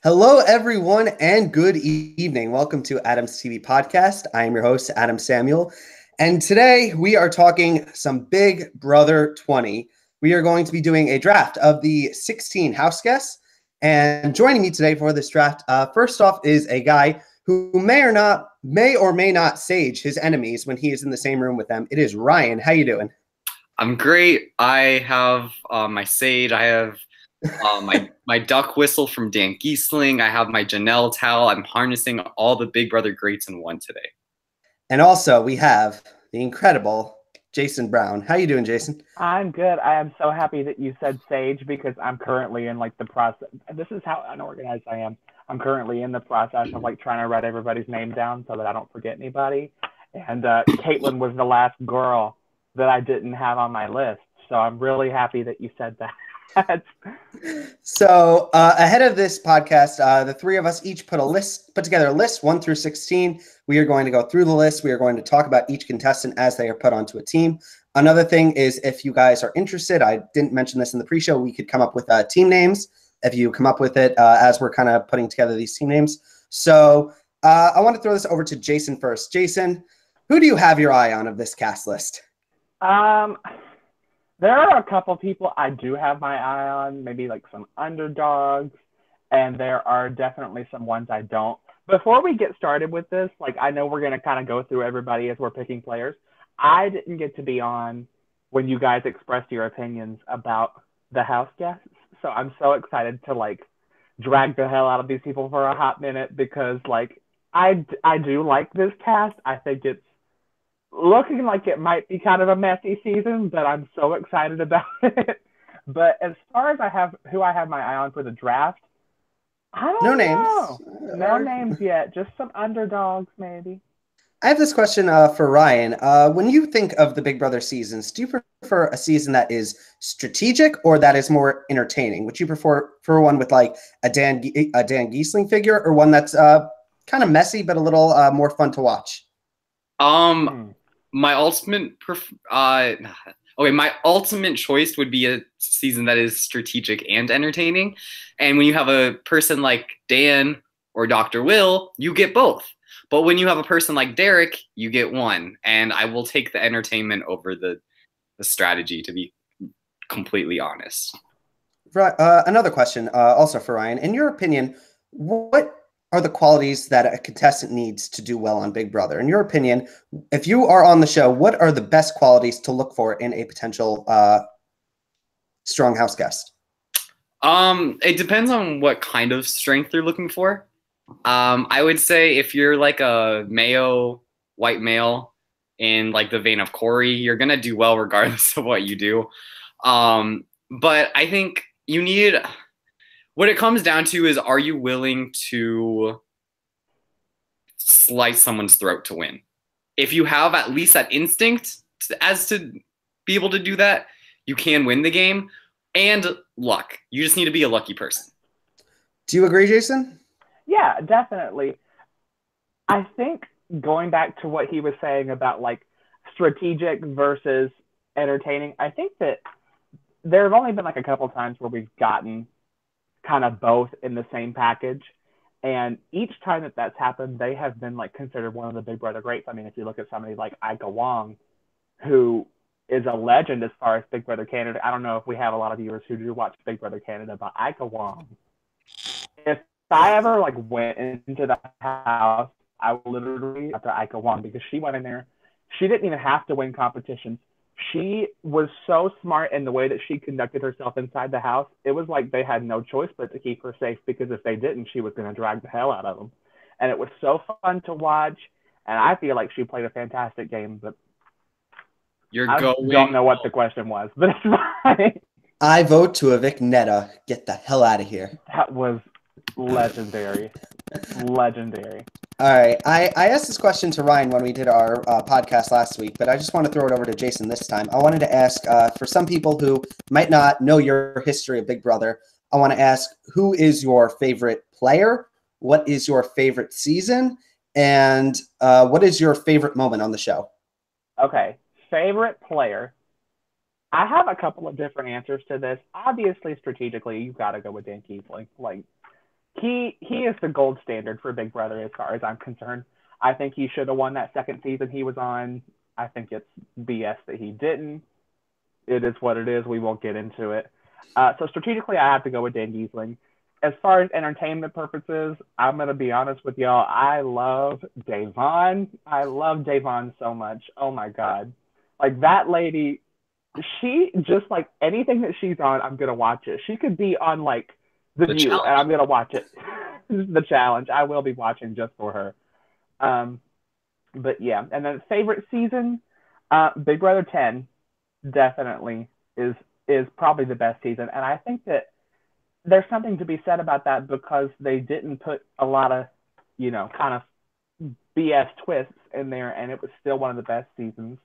Hello, everyone, and good evening. Welcome to Adam's TV podcast. I am your host, Adam Samuel, and today we are talking some Big Brother 20. We are going to be doing a draft of the 16 house guests, and joining me today for this draft, first off, is a guy who may or may not sage his enemies when he is in the same room with them. It is Ryan. How you doing? I'm great. I have my sage. I have my duck whistle from Dan Giesling. I have my Janelle towel. I'm harnessing all the Big Brother greats in one today. And also, we have the incredible Jason Brown. How you doing, Jason? I'm good. I am so happy that you said Sage because I'm currently in the process. This is how unorganized I am. I'm currently in the process of trying to write everybody's name down so that I don't forget anybody. And Caitlin was the last girl that I didn't have on my list. So I'm really happy that you said that. So ahead of this podcast, the three of us each put together a list 1 through 16. We are going to go through the list. We are going to talk about each contestant as they are put onto a team. Another thing is, if you guys are interested, I didn't mention this in the pre-show, we could come up with team names if you come up with it as we're kind of putting together these team names. So I want to throw this over to Jason first. Jason, who do you have your eye on of this cast list? There are a couple people I do have my eye on, maybe some underdogs, and there are definitely some ones I don't. Before we get started with this, I know we're going to kind of go through everybody as we're picking players. I didn't get to be on when you guys expressed your opinions about the house guests, so I'm so excited to drag the hell out of these people for a hot minute because I do like this cast. I think it's looking like it might be kind of a messy season, but I'm so excited about it. But as far as who I have my eye on for the draft, I don't know. No names yet. Just some underdogs, maybe. I have this question for Ryan. When you think of the Big Brother seasons, do you prefer a season that is strategic or that is more entertaining? Would you prefer one with a Dan Giesling figure, or one that's kind of messy but a little more fun to watch? My ultimate choice would be a season that is strategic and entertaining. And when you have a person like Dan or Dr. Will, you get both. But when you have a person like Derek, you get one. And I will take the entertainment over the strategy, to be completely honest. Another question, also for Ryan. In your opinion, what are the qualities that a contestant needs to do well on Big Brother? In your opinion, if you are on the show, what are the best qualities to look for in a potential strong house guest? It depends on what kind of strength you're looking for. I would say if you're a white male in the vein of Corey, you're gonna do well regardless of what you do. But I think you need, what it comes down to is, are you willing to slice someone's throat to win? If you have at least that instinct as to be able to do that, you can win the game. And luck. You just need to be a lucky person. Do you agree, Jason? Yeah, definitely. I think going back to what he was saying about strategic versus entertaining, I think that there have only been a couple times where we've gotten kind of both in the same package. And each time that that's happened, they have been considered one of the Big Brother greats. I mean, if you look at somebody like Ika Wong, who is a legend as far as Big Brother Canada. I don't know if we have a lot of viewers who do watch Big Brother Canada, but Ika Wong. If I ever went into the house, I would literally after Ika Wong, because she went in there. She didn't even have to win competitions. She was so smart in the way that she conducted herself inside the house. It was like they had no choice but to keep her safe, because if they didn't, she was going to drag the hell out of them. And it was so fun to watch. And I feel like she played a fantastic game. But I don't know what the question was, but it's fine. I vote to evict Netta. Get the hell out of here. That was legendary. Legendary. All right. I asked this question to Ryan when we did our podcast last week, but I just want to throw it over to Jason this time. I wanted to ask, for some people who might not know your history of Big Brother, I want to ask, who is your favorite player? What is your favorite season? And what is your favorite moment on the show? Okay. Favorite player. I have a couple of different answers to this. Obviously, strategically, you've got to go with Dan Giesling. he is the gold standard for Big Brother as far as I'm concerned. I think he should have won that second season he was on. I think it's BS that he didn't. It is what it is. We won't get into it. So strategically, I have to go with Dan Giesling. As far as entertainment purposes, I'm going to be honest with y'all. I love Davon. I love Davon so much. Oh my God. Like that lady, she just like anything that she's on, I'm going to watch it. She could be on like The View Challenge. and I'm going to watch it. The Challenge. I will be watching just for her. But yeah. And then favorite season, Big Brother 10 definitely is probably the best season. And I think that there's something to be said about that because they didn't put a lot of, kind of BS twists in there, and it was still one of the best seasons,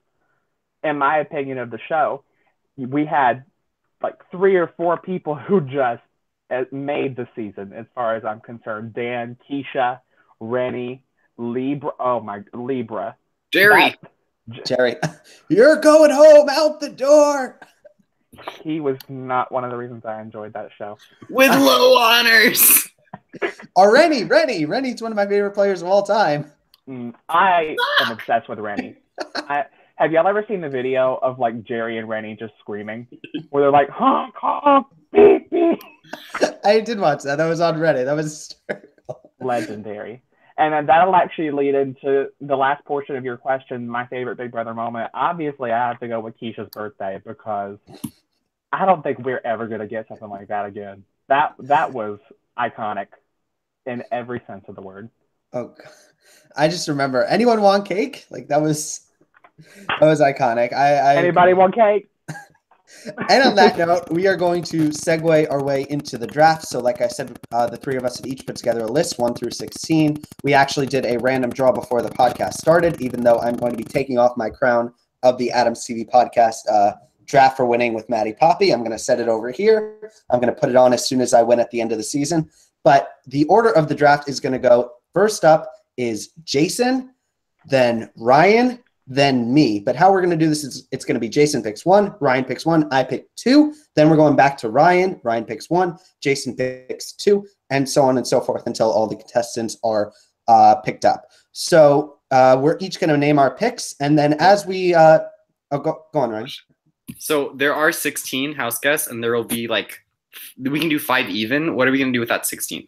in my opinion, of the show. We had like 3 or 4 people who just made the season, as far as I'm concerned. Dan, Keisha, Rennie, Libra. Oh my, Libra. Jerry. Jerry, you're going home out the door. He was not one of the reasons I enjoyed that show. With low honors. Or Rennie's one of my favorite players of all time. I am obsessed with Rennie. Have y'all ever seen the video of like Jerry and Rennie just screaming, where they're like honk honk beep beep? I did watch that. That was on Reddit. That was legendary. And then that'll actually lead into the last portion of your question, my favorite Big Brother moment. Obviously, I have to go with Keisha's birthday because I don't think we're ever going to get something like that again. That was iconic in every sense of the word. Oh, God. I just remember, anyone want cake? Like that was iconic. Anybody want cake? And on that note, we are going to segue our way into the draft. So like I said, the 3 of us have each put together a list 1 through 16. We actually did a random draw before the podcast started, even though I'm going to be taking off my crown of the Adams TV podcast draft for winning with Maddie Poppy. I'm going to set it over here. I'm going to put it on as soon as I win at the end of the season. But the order of the draft is going to go, first up is Jason, then Ryan, then me. But how we're going to do this is it's going to be Jason picks 1, Ryan picks 1, I pick 2. Then we're going back to Ryan. Ryan picks 1, Jason picks 2, and so on and so forth until all the contestants are picked up. So we're each going to name our picks. And then as we go on, Ryan. So there are 16 house guests, and there will be like, we can do 5 even. What are we going to do with that 16th?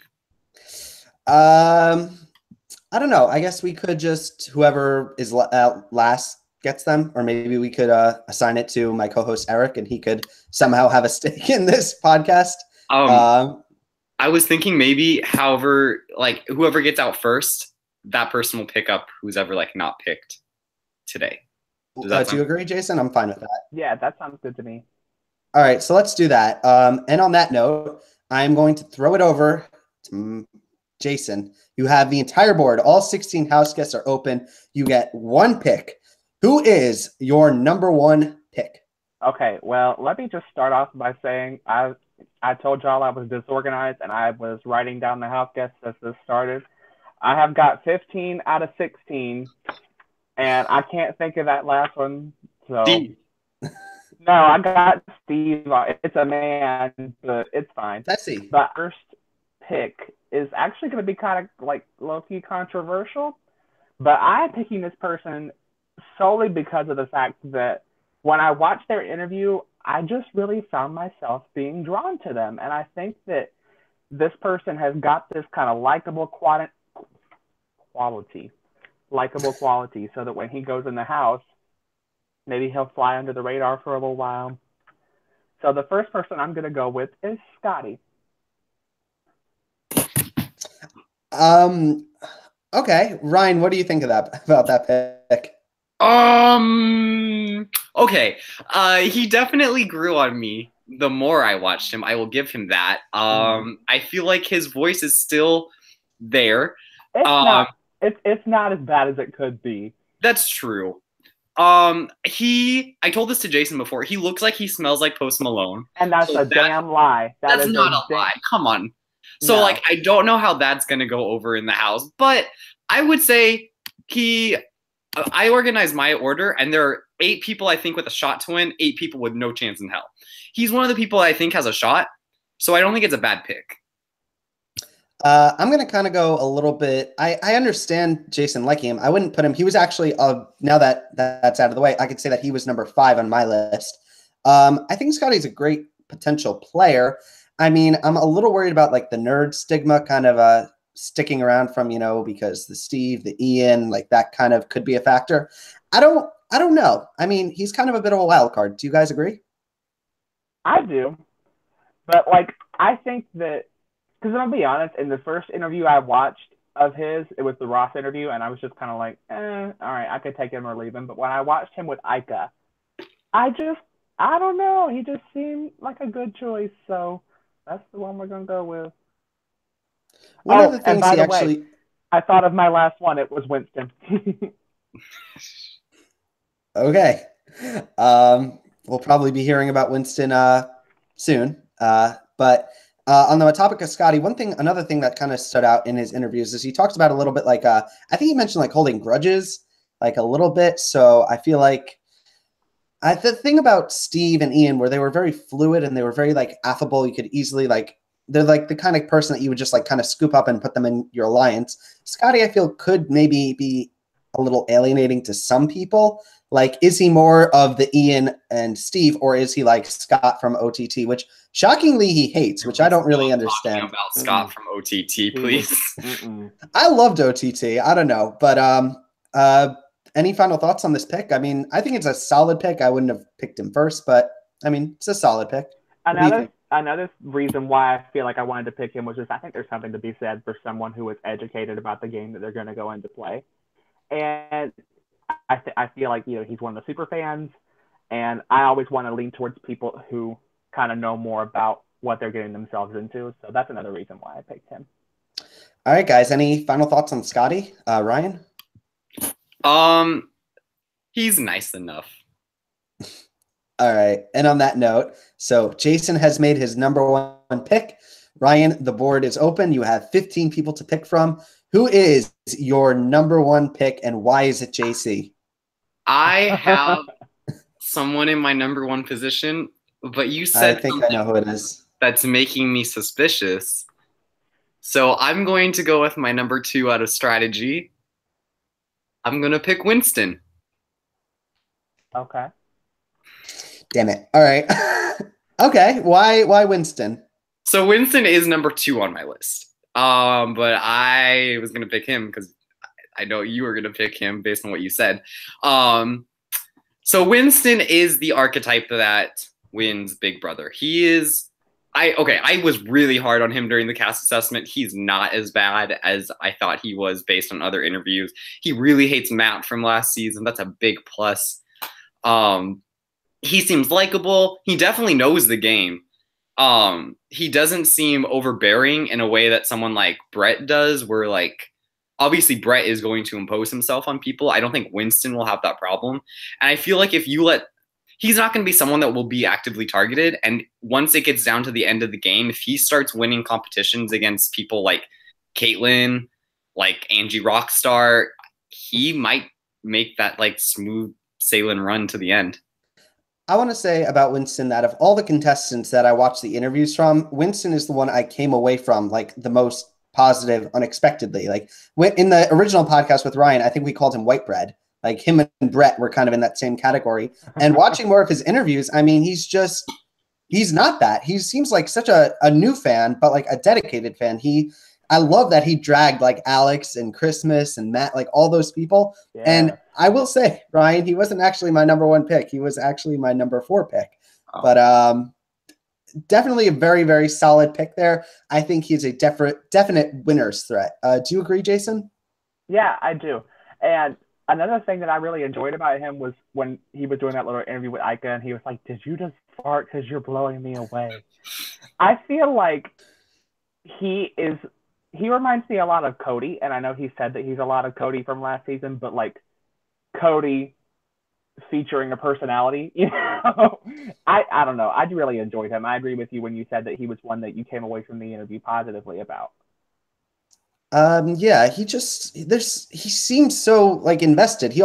I don't know. I guess we could just, whoever is last gets them, or maybe we could assign it to my co-host Eric, and he could somehow have a stake in this podcast. I was thinking maybe, however, like whoever gets out first, that person will pick up who's ever like not picked today. Do you agree, Jason? I'm fine with that. Yeah, that sounds good to me. All right, so let's do that. And on that note, I'm going to throw it over to Jason. You have the entire board. All 16 house guests are open. You get 1 pick. Who is your number 1 pick? Okay, well, let me just start off by saying I told y'all I was disorganized and I was writing down the house guests as this started. I have got 15 out of 16, and I can't think of that last one. So Steve. No, I got Steve. It's a man, but it's fine. Let's see. The first pick is actually going to be kind of like low-key controversial, but I'm picking this person solely because of the fact that when I watched their interview, I just really found myself being drawn to them. And I think that this person has got this kind of likable quality, so that when he goes in the house, maybe he'll fly under the radar for a little while. So the first person I'm going to go with is Scotty. Okay, Ryan, what do you think of that about that pick? Okay. He definitely grew on me the more I watched him. I will give him that. I feel like his voice is still there. It's not as bad as it could be. That's true. I told this to Jason before. He looks like he smells like Post Malone. And that's a damn lie. That's not a lie. Come on. So, like, I don't know how that's going to go over in the house, but I would say I organized my order, and there are 8 people, I think, with a shot to win, 8 people with no chance in hell. He's one of the people I think has a shot, so I don't think it's a bad pick. I'm going to kind of go a little bit. I understand Jason liking him. I wouldn't put him. He was actually, now that that's out of the way, I could say that he was number 5 on my list. I think Scotty's a great potential player. I mean, I'm a little worried about like the nerd stigma kind of sticking around from, because the Steve, the Ian, like that kind of could be a factor. I don't know. I mean, he's kind of a bit of a wild card. Do you guys agree? I do, but like I think that because I'll be honest, in the first interview I watched of his, it was the Ross interview, and I was just kind of like, all right, I could take him or leave him. But when I watched him with Ika, I don't know. He just seemed like a good choice, so that's the one we're gonna go with. One of the things and by he the actually. way, I thought of my last one. It was Winston. Okay. We'll probably be hearing about Winston soon. But on the topic of Scotty, another thing that kind of stood out in his interviews is he talks about a little bit like, I think he mentioned like holding grudges, like a little bit. So I feel like the thing about Steve and Ian, where they were very fluid and they were very like affable, you could easily like, they're like the kind of person that you would just like kind of scoop up and put them in your alliance. Scotty, I feel, could maybe be a little alienating to some people. Like, is he more of the Ian and Steve, or is he like Scott from OTT, which shockingly he hates, which I don't really understand. Talking about Scott from OTT, please. I loved OTT. I don't know, but any final thoughts on this pick? I mean, I think it's a solid pick. I wouldn't have picked him first, but I mean, it's a solid pick. Another reason why I feel like I wanted to pick him was just I think there's something to be said for someone who is educated about the game that they're going to go into play, and I feel like he's one of the super fans, and I always want to lean towards people who kind of know more about what they're getting themselves into. So that's another reason why I picked him. All right, guys. Any final thoughts on Scotty? Ryan? He's nice enough. All right. And on that note, so Jason has made his number 1 pick. Ryan, the board is open. You have 15 people to pick from. Who is your number 1 pick, and why is it JC? I have someone in my number 1 position, but you said I think I know who it is. That's making me suspicious. So I'm going to go with my number 2 out of strategy. I'm going to pick Winston. Okay. Damn it. All right. Okay. Why Winston? So Winston is number 2 on my list. But I was going to pick him because I know you were going to pick him based on what you said. So Winston is the archetype that wins Big Brother. He is I was really hard on him during the cast assessment. He's not as bad as I thought he was based on other interviews. He really hates Matt from last season. That's a big plus. He seems likable. He definitely knows the game. He doesn't seem overbearing in a way that someone like Brett does, where like obviously Brett is going to impose himself on people. I don't think Winston will have that problem. And I feel like he's not going to be someone that will be actively targeted. And once it gets down to the end of the game, if he starts winning competitions against people like Caitlyn, like Angie Rockstar, he might make that like smooth sailing run to the end. I want to say about Winston that of all the contestants that I watched the interviews from, Winston is the one I came away from like the most positive unexpectedly. Like in the original podcast with Ryan, I think we called him white bread. Like him and Brett were kind of in that same category. And watching more of his interviews, I mean, he's not that. He seems like such a new fan, but like a dedicated fan. I love that he dragged like Alex and Christmas and Matt, like all those people. Yeah. And I will say, Ryan, he wasn't actually my number 1 pick. He was actually my number 4 pick. Oh. But definitely a very, very solid pick there. I think he's a definite winner's threat. Do you agree, Jason? Yeah, I do. And another thing that I really enjoyed about him was when he was doing that little interview with Ika, and he was like, "Did you just fart because you're blowing me away?" I feel like he reminds me a lot of Cody, and I know he said that he's a lot of Cody from last season, but like Cody featuring a personality, I don't know. I really enjoyed him. I agree with you when you said that he was one that you came away from the interview positively about. Yeah, he seems so like invested.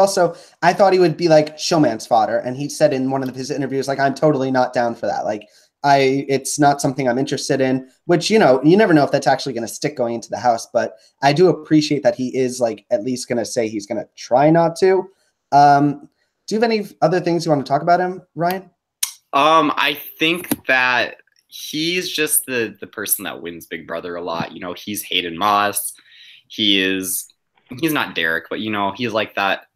I thought he would be like showman's fodder. And he said in one of his interviews, like, I'm totally not down for that. Like, It's not something I'm interested in, which, you never know if that's actually going to stick going into the house, but I do appreciate that he is like at least going to say he's going to try not to. Do you have any other things you want to talk about him, Ryan? I think that he's just the person that wins Big Brother a lot. He's Hayden Moss. He's not Derek, but he's like that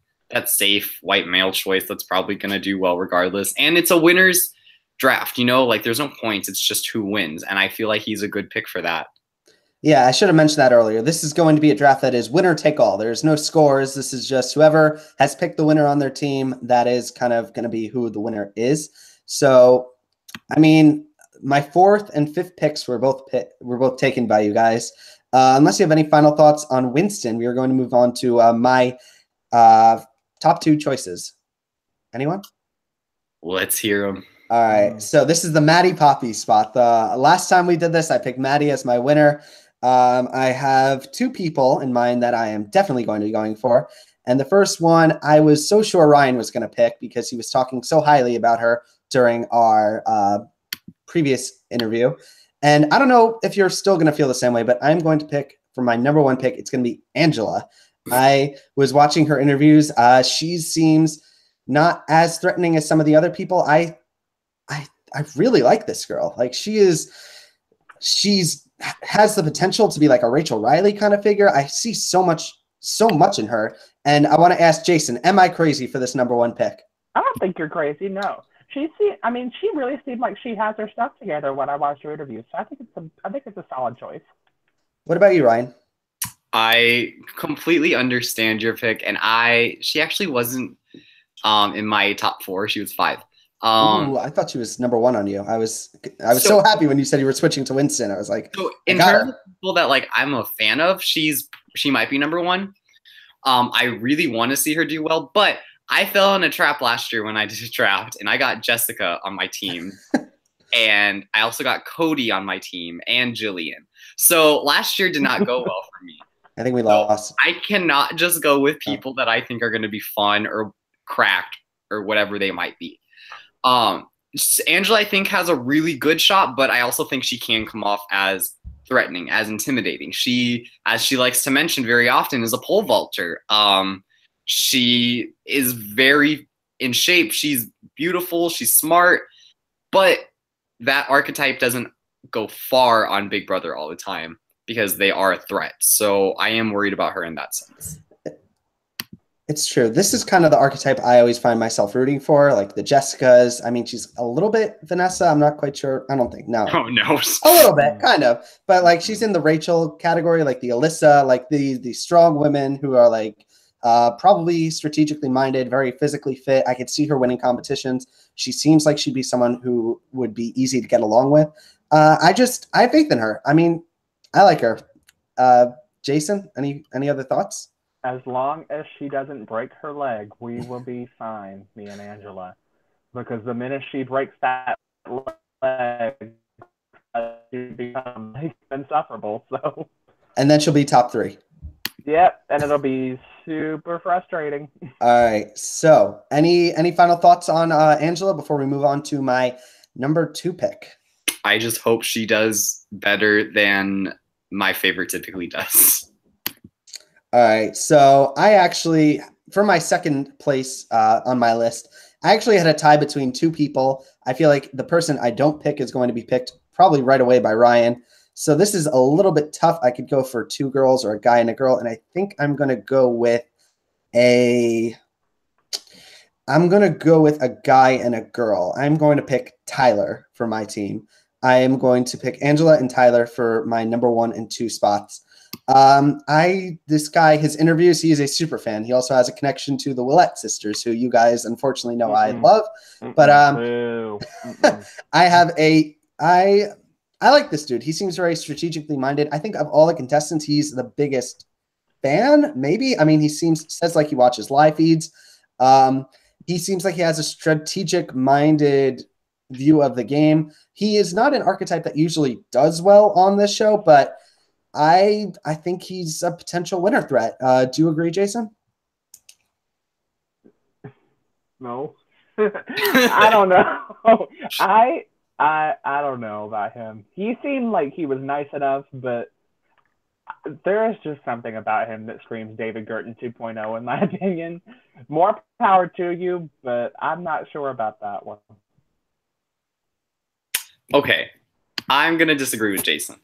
safe white male choice that's probably going to do well regardless. And it's a winner's draft, like there's no points. It's just who wins. And I feel like he's a good pick for that. Yeah, I should have mentioned that earlier. This is going to be a draft that is winner take all. There's no scores. This is just whoever has picked the winner on their team. That is kind of going to be who the winner is. So, I mean, my fourth and fifth picks were both taken by you guys. Unless you have any final thoughts on Winston, we are going to move on to my top two choices. Anyone? Let's hear them. All right. So this is the Maddie Poppy spot. The last time we did this, I picked Maddie as my winner. I have two people in mind that I am definitely going to be going for. And the first one, I was so sure Ryan was going to pick because he was talking so highly about her during our previous interview. And I don't know if you're still going to feel the same way, but I'm going to pick for my number one pick. It's going to be Angela. I was watching her interviews. She seems not as threatening as some of the other people. I really like this girl. Like she's has the potential to be like a Rachel Riley kind of figure. I see so much in her. And I want to ask Jason, am I crazy for this number one pick? I don't think you're crazy. No, she really seemed like she has her stuff together when I watched her interviews. So I think it's a solid choice. What about you, Ryan? I completely understand your pick, and she actually wasn't in my top 4. She was 5. Ooh, I thought she was number 1 on you. I was so happy when you said you were switching to Winston. I was like, so in terms of people that like I'm a fan of, she might be number 1. I really want to see her do well, but I fell in a trap last year when I did a draft, and I got Jessica on my team, and I also got Cody on my team and Jillian. So last year did not go well for me. I think we lost. I cannot just go with people that I think are going to be fun or cracked or whatever they might be. Angela, I think, has a really good shot, but I also think she can come off as threatening, as intimidating. She, as she likes to mention very often, is a pole vaulter. She is very in shape. She's beautiful. She's smart, but that archetype doesn't go far on Big Brother all the time because they are a threat. So I am worried about her in that sense. It's true. This is kind of the archetype I always find myself rooting for, like the Jessicas. I mean, she's a little bit Vanessa. I'm not quite sure. I don't think. No. Oh, no. A little bit, kind of. But like she's in the Rachel category, like the Alyssa, like the strong women who are like probably strategically minded, very physically fit. I could see her winning competitions. She seems like she'd be someone who would be easy to get along with. I have faith in her. I mean, I like her. Jason, any other thoughts? As long as she doesn't break her leg, we will be fine, me and Angela. Because the minute she breaks that leg, she becomes insufferable. So. And then she'll be top 3. Yep, and it'll be super frustrating. All right. So, any final thoughts on Angela before we move on to my number 2 pick? I just hope she does better than my favorite typically does. All right, so I actually, for my second place on my list, I actually had a tie between 2 people. I feel like the person I don't pick is going to be picked probably right away by Ryan. So this is a little bit tough. I could go for 2 girls or a guy and a girl, and I think I'm going to go with a guy and a girl. I'm going to pick Tyler for my team. I am going to pick Angela and Tyler for my number 1 and 2 spots. This guy, his interviews, he is a super fan. He also has a connection to the Willette sisters, who you guys unfortunately know I love. But I like this dude. He seems very strategically minded. I think of all the contestants, he's the biggest fan, maybe. I mean, he says like he watches live feeds. He seems like he has a strategic minded view of the game. He is not an archetype that usually does well on this show, but I think he's a potential winner threat. Do you agree, Jason? No. I don't know. I I don't know about him. He seemed like he was nice enough, but there is just something about him that screams David Gurton 2.0, in my opinion. More power to you, but I'm not sure about that one. Okay, I'm gonna disagree with Jason.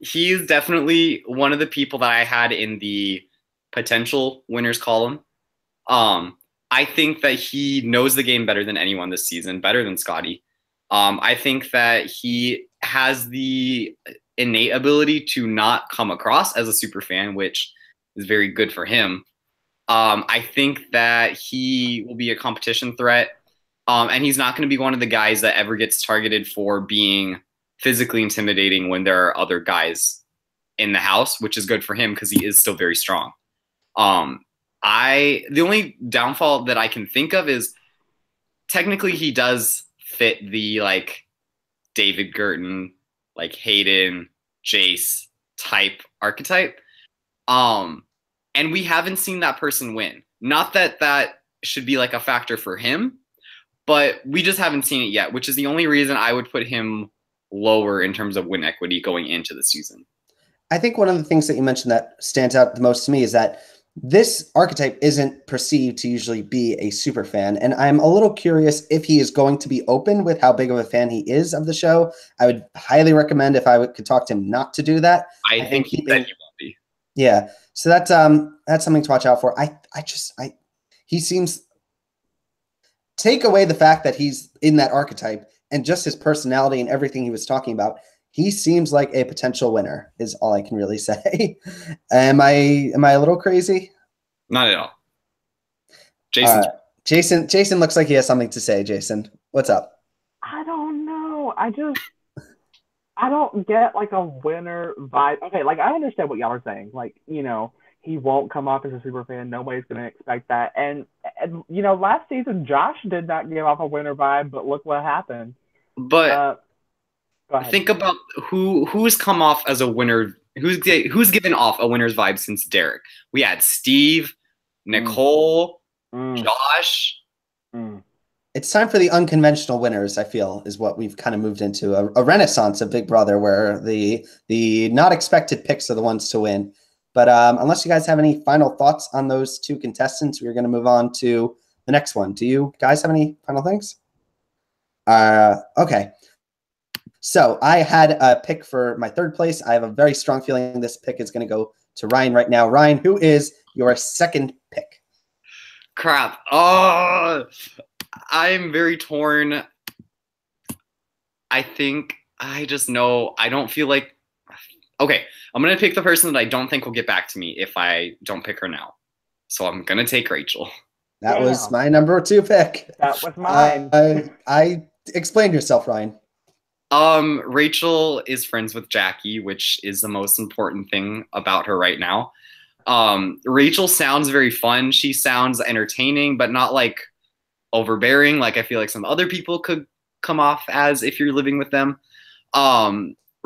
He's definitely one of the people that I had in the potential winners column. I think that he knows the game better than anyone this season, better than Scotty. I think that he has the innate ability to not come across as a super fan, which is very good for him. I think that he will be a competition threat, and he's not going to be one of the guys that ever gets targeted for being physically intimidating when there are other guys in the house, which is good for him because he is still very strong. The only downfall that I can think of is technically he does fit the like David Gurton, like Hayden, Jace type archetype. And we haven't seen that person win. Not that that should be like a factor for him, but we just haven't seen it yet, which is the only reason I would put him lower in terms of win equity going into the season. I think one of the things that you mentioned that stands out the most to me is that this archetype isn't perceived to usually be a super fan. And I'm a little curious if he is going to be open with how big of a fan he is of the show. I would highly recommend if I could talk to him not to do that. I think he said he won't be. Yeah. So that's something to watch out for. He seems, take away the fact that he's in that archetype and just his personality and everything he was talking about, he seems like a potential winner is all I can really say. Am I a little crazy? Not at all. Jason looks like he has something to say. Jason, what's up? I don't know. I don't get like a winner vibe. Okay, like I understand what y'all are saying. Like, he won't come off as a super fan. Nobody's going to expect that. And, last season, Josh did not give off a winner vibe, but look what happened. But think about who's come off as a winner, who's given off a winner's vibe since Derek. We had Steve, Nicole, Josh. It's time for the unconventional winners, I feel, is what we've kind of moved into, a renaissance of Big Brother where the not expected picks are the ones to win. But unless you guys have any final thoughts on those two contestants, we're going to move on to the next one. Do you guys have any final things? Okay. So I had a pick for my third place. I have a very strong feeling this pick is going to go to Ryan right now. Ryan, who is your second pick? Crap. Oh, I'm very torn. I think I just know I don't feel like. Okay, I'm going to pick the person that I don't think will get back to me if I don't pick her now. So I'm going to take Rachel. That was my number 2 pick. That was mine. I explained yourself, Ryan. Rachel is friends with Jackie, which is the most important thing about her right now. Rachel sounds very fun. She sounds entertaining, but not like overbearing. Like I feel like some other people could come off as if you're living with them.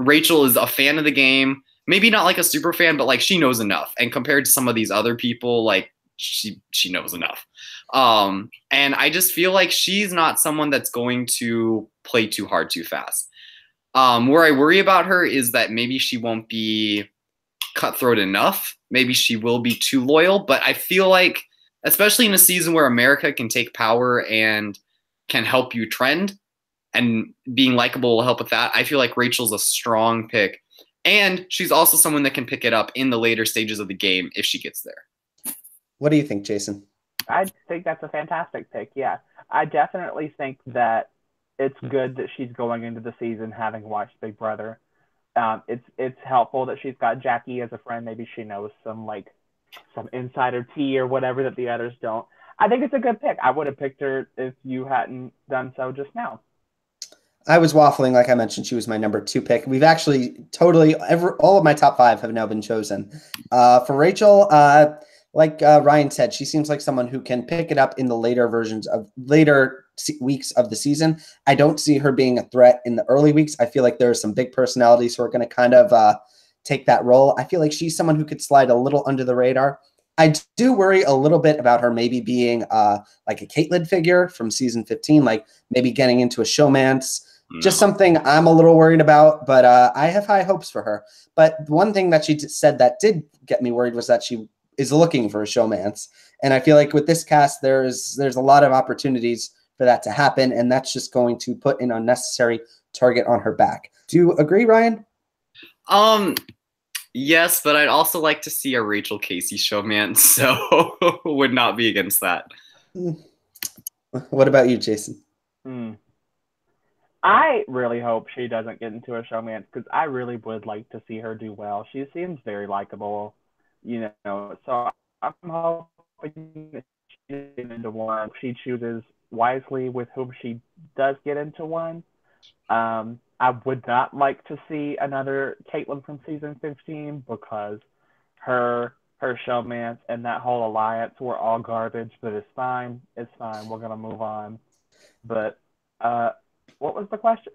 Rachel is a fan of the game. Maybe not like a super fan, but like she knows enough. And compared to some of these other people, like she knows enough. And I just feel like she's not someone that's going to play too hard too fast. Where I worry about her is that maybe she won't be cutthroat enough. Maybe she will be too loyal. But I feel like, especially in a season where America can take power and can help you trend, and being likable will help with that, I feel like Rachel's a strong pick. And she's also someone that can pick it up in the later stages of the game if she gets there. What do you think, Jason? I think that's a fantastic pick, yeah. I definitely think that it's good that she's going into the season having watched Big Brother. It's helpful that she's got Jackie as a friend. Maybe she knows some insider tea or whatever that the others don't. I think it's a good pick. I would have picked her if you hadn't done so just now. I was waffling, like I mentioned. She was my number 2 pick. We've actually all of my top 5 have now been chosen. For Rachel, like Ryan said, she seems like someone who can pick it up in the later weeks of the season. I don't see her being a threat in the early weeks. I feel like there are some big personalities who are going to kind of take that role. I feel like she's someone who could slide a little under the radar. I do worry a little bit about her maybe being like a Caitlyn figure from season 15, like maybe getting into a showmance Just No. something I'm a little worried about, but I have high hopes for her. But one thing that she said that did get me worried was that she is looking for a showmance. And I feel like with this cast, there's a lot of opportunities for that to happen, and that's just going to put an unnecessary target on her back. Do you agree, Ryan? Yes, but I'd also like to see a Rachel Casey showmance, so would not be against that. What about you, Jason? I really hope she doesn't get into a showmance because I really would like to see her do well. She seems very likable, so I'm hoping that she gets into one. She chooses wisely with whom she does get into one. I would not like to see another Caitlyn from season 15 because her showmance and that whole alliance were all garbage. But it's fine. It's fine. We're gonna move on. But what was the question?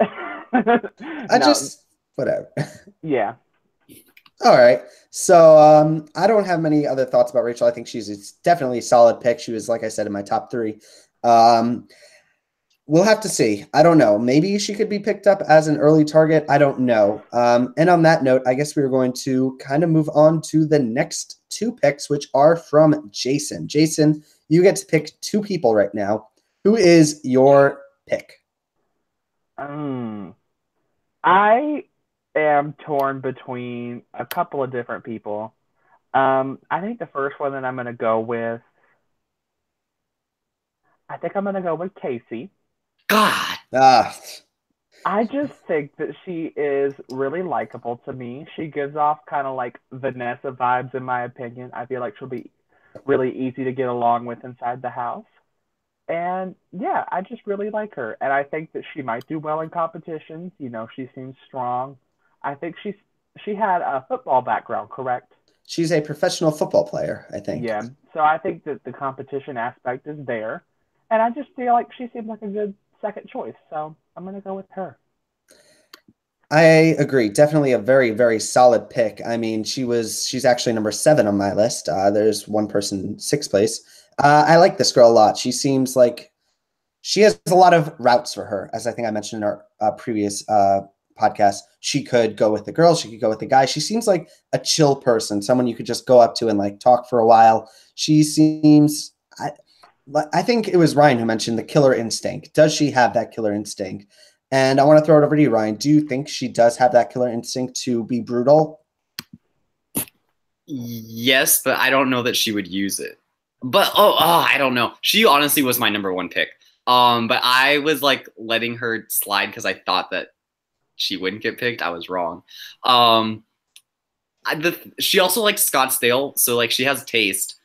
Whatever. Yeah. All right. So I don't have many other thoughts about Rachel. I think she's definitely a solid pick. She was, like I said, in my top 3. We'll have to see. I don't know. Maybe she could be picked up as an early target. I don't know. And on that note, I guess we're going to kind of move on to the next 2 picks, which are from Jason. Jason, you get to pick 2 people right now. Who is your pick? I am torn between a couple of different people. I think the first one that I'm going to go with, Casey. God. I just think that she is really likable to me. She gives off kind of like Vanessa vibes, in my opinion. I feel like she'll be really easy to get along with inside the house. And yeah, I just really like her. And I think that she might do well in competitions. She seems strong. I think she had a football background, correct? She's a professional football player, I think. Yeah. So I think that the competition aspect is there. And I just feel like she seems like a good second choice. So I'm going to go with her. I agree. Definitely a very, very solid pick. I mean, she's actually number 7 on my list. There's one person in 6th place. I like this girl a lot. She seems like she has a lot of routes for her, as I think I mentioned in our previous podcast. She could go with the girl. She could go with the guy. She seems like a chill person, someone you could just go up to and like talk for a while. She seems, I think it was Ryan who mentioned the killer instinct. Does she have that killer instinct? And I want to throw it over to you, Ryan. Do you think she does have that killer instinct to be brutal? Yes, but I don't know that she would use it. But I don't know. She honestly was my number 1 pick. But I was like letting her slide because I thought that she wouldn't get picked. I was wrong. She also likes Scottsdale, so like she has taste.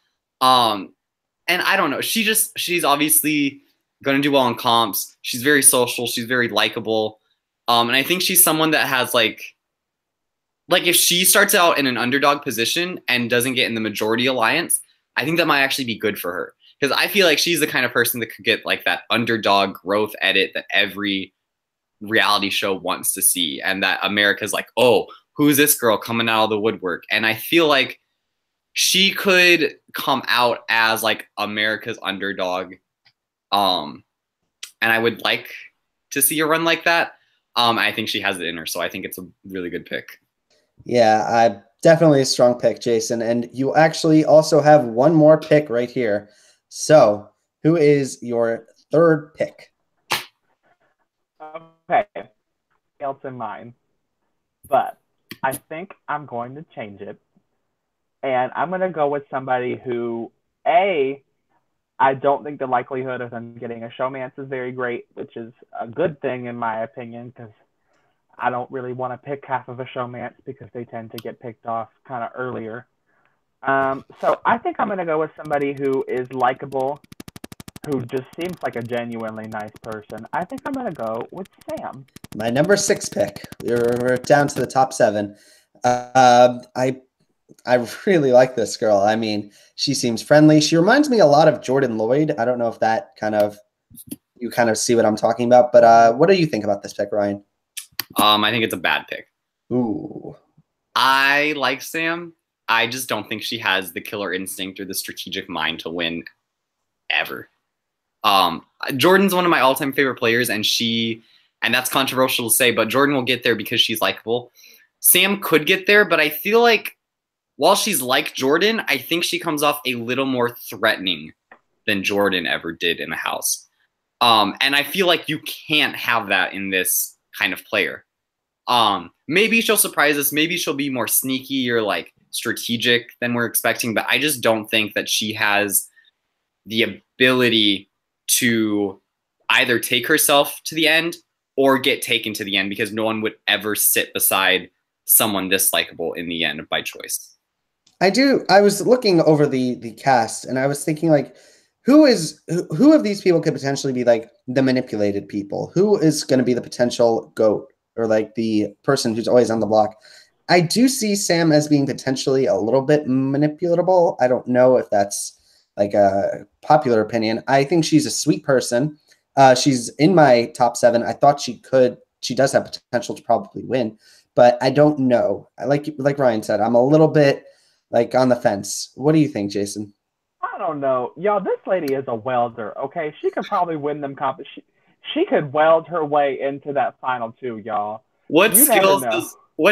And I don't know. She's obviously gonna do well in comps. She's very social. She's very likable. And I think she's someone that has like if she starts out in an underdog position and doesn't get in the majority alliance, I think that might actually be good for her. Because I feel like she's the kind of person that could get like that underdog growth edit that every reality show wants to see. And that America's like, oh, who's this girl coming out of the woodwork? And I feel like she could come out as like America's underdog. And I would like to see her run like that. I think she has it in her. So I think it's a really good pick. Yeah, definitely a strong pick, Jason. And you actually also have one more pick right here. So who is your 3rd pick? Okay. Else in mind. But I think I'm going to change it. And I'm going to go with somebody who, I don't think the likelihood of them getting a showmance is very great, which is a good thing in my opinion, because I don't really want to pick half of a showmance because they tend to get picked off kind of earlier. So I think I'm going to go with somebody who is likable, who just seems like a genuinely nice person. I think I'm going to go with Sam. My number 6 pick. We're down to the top 7. I really like this girl. I mean, she seems friendly. She reminds me a lot of Jordan Lloyd. I don't know if that you kind of see what I'm talking about, but what do you think about this pick, Ryan? I think it's a bad pick. Ooh. I like Sam. I just don't think she has the killer instinct or the strategic mind to win ever. Jordan's one of my all-time favorite players, and she And that's controversial to say, but Jordan will get there because she's likable. Sam could get there, but I feel like while she's like Jordan, I think she comes off a little more threatening than Jordan ever did in the house. And I feel like you can't have that in this kind of player. Maybe she'll surprise us. Maybe she'll be more sneaky or like strategic than we're expecting, but I just don't think that she has the ability to either take herself to the end or get taken to the end, because no one would ever sit beside someone this likable in the end by choice. I was looking over the cast and I was thinking like, who of these people could potentially be like the manipulated people? Who is going to be the potential goat or like the person who's always on the block? I do see Sam as being potentially a little bit manipulatable. I don't know if that's like a popular opinion. I think she's a sweet person. She's in my top 7. I thought she does have potential to probably win, but I don't know. I like Ryan said, I'm a little bit like on the fence. What do you think, Jason? I don't know. Y'all, this lady is a welder, okay? She could probably win them she could weld her way into that final 2, y'all. What You never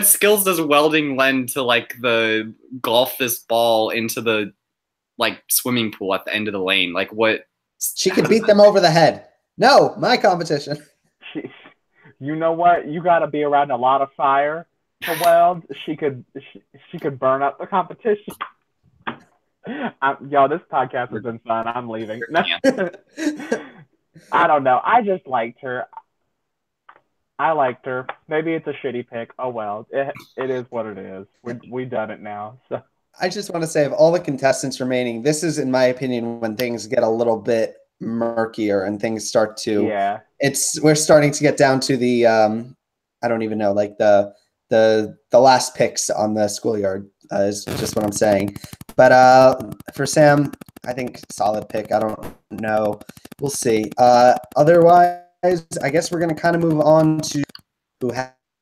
skills know. does welding lend to like the golf this ball into the like swimming pool at the end of the lane? Like what? She could beat them over the head. No, my competition. You know what? You got to be around a lot of fire to weld. She could burn up the competition. Y'all, this podcast has been fun. I'm leaving. I don't know. I just liked her. I liked her. Maybe it's a shitty pick. Oh well, it is what it is. We've done it now. So I just want to say, of all the contestants remaining, this is, in my opinion, when things get a little bit murkier and things start to. yeah, we're starting to get down to the I don't even know, like the last picks on the schoolyard is just what I'm saying. But for Sam, I think solid pick. I don't know. We'll see. Otherwise, I guess we're going to kind of move on to who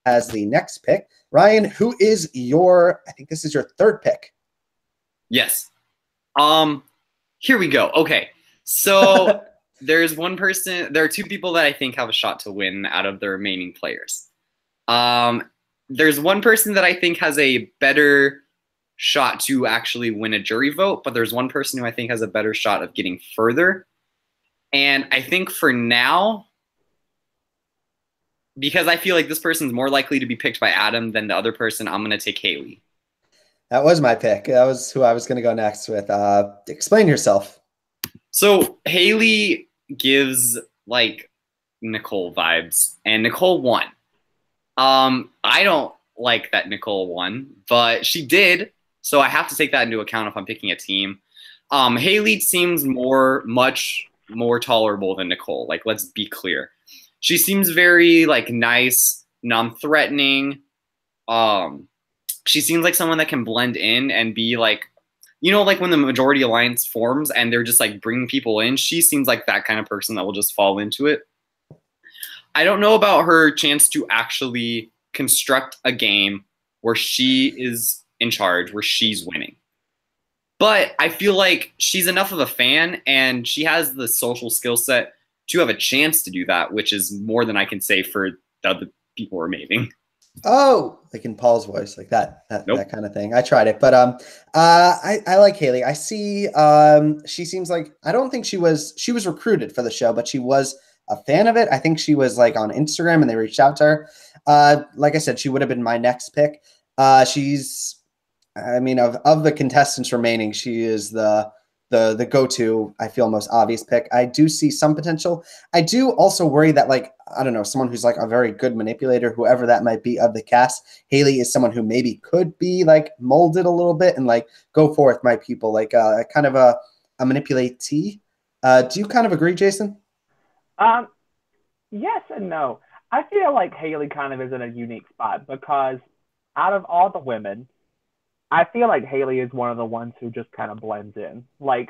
has the next pick. Ryan, who is I think this is your 3rd pick. Yes. Here we go. Okay. So there's one person, there are 2 people that I think have a shot to win out of the remaining players. There's one person that I think has a better shot to actually win a jury vote, but there's one person who I think has a better shot of getting further. And I think for now, because I feel like this person's more likely to be picked by Adam than the other person, I'm going to take Haley. That was my pick. That was who I was going to go next with. Explain yourself. So Haley gives like Nicole vibes, and Nicole won. I don't like that Nicole won, but she did, so I have to take that into account if I'm picking a team. Haley seems much more tolerable than Nicole. Like, let's be clear. She seems very like nice, non-threatening. She seems like someone that can blend in and be like, you know, like when the majority alliance forms and they're just like bringing people in, she seems like that kind of person that will just fall into it. I don't know about her chance to actually construct a game where she is in charge, where she's winning. But I feel like she's enough of a fan and she has the social skill set to have a chance to do that, which is more than I can say for the other people remaining. Oh, like in Paul's voice, like that Nope. that kind of thing. I tried it, but I like Haley. I see she seems like, I don't think she was recruited for the show, but she was a fan of it. I think she was like on Instagram and they reached out to her. Like I said, she would have been my next pick. She's, I mean, of the contestants remaining, she is the go-to, I feel, most obvious pick. I do see some potential. I do also worry that, like, I don't know, someone who's like a very good manipulator, whoever that might be of the cast, Haley is someone who maybe could be like molded a little bit and like go forth, my people, like kind of a manipulatee. Do you kind of agree, Jason? Yes and no. I feel like Haley kind of is in a unique spot because out of all the women, I feel like Haley is one of the ones who just kind of blends in. Like,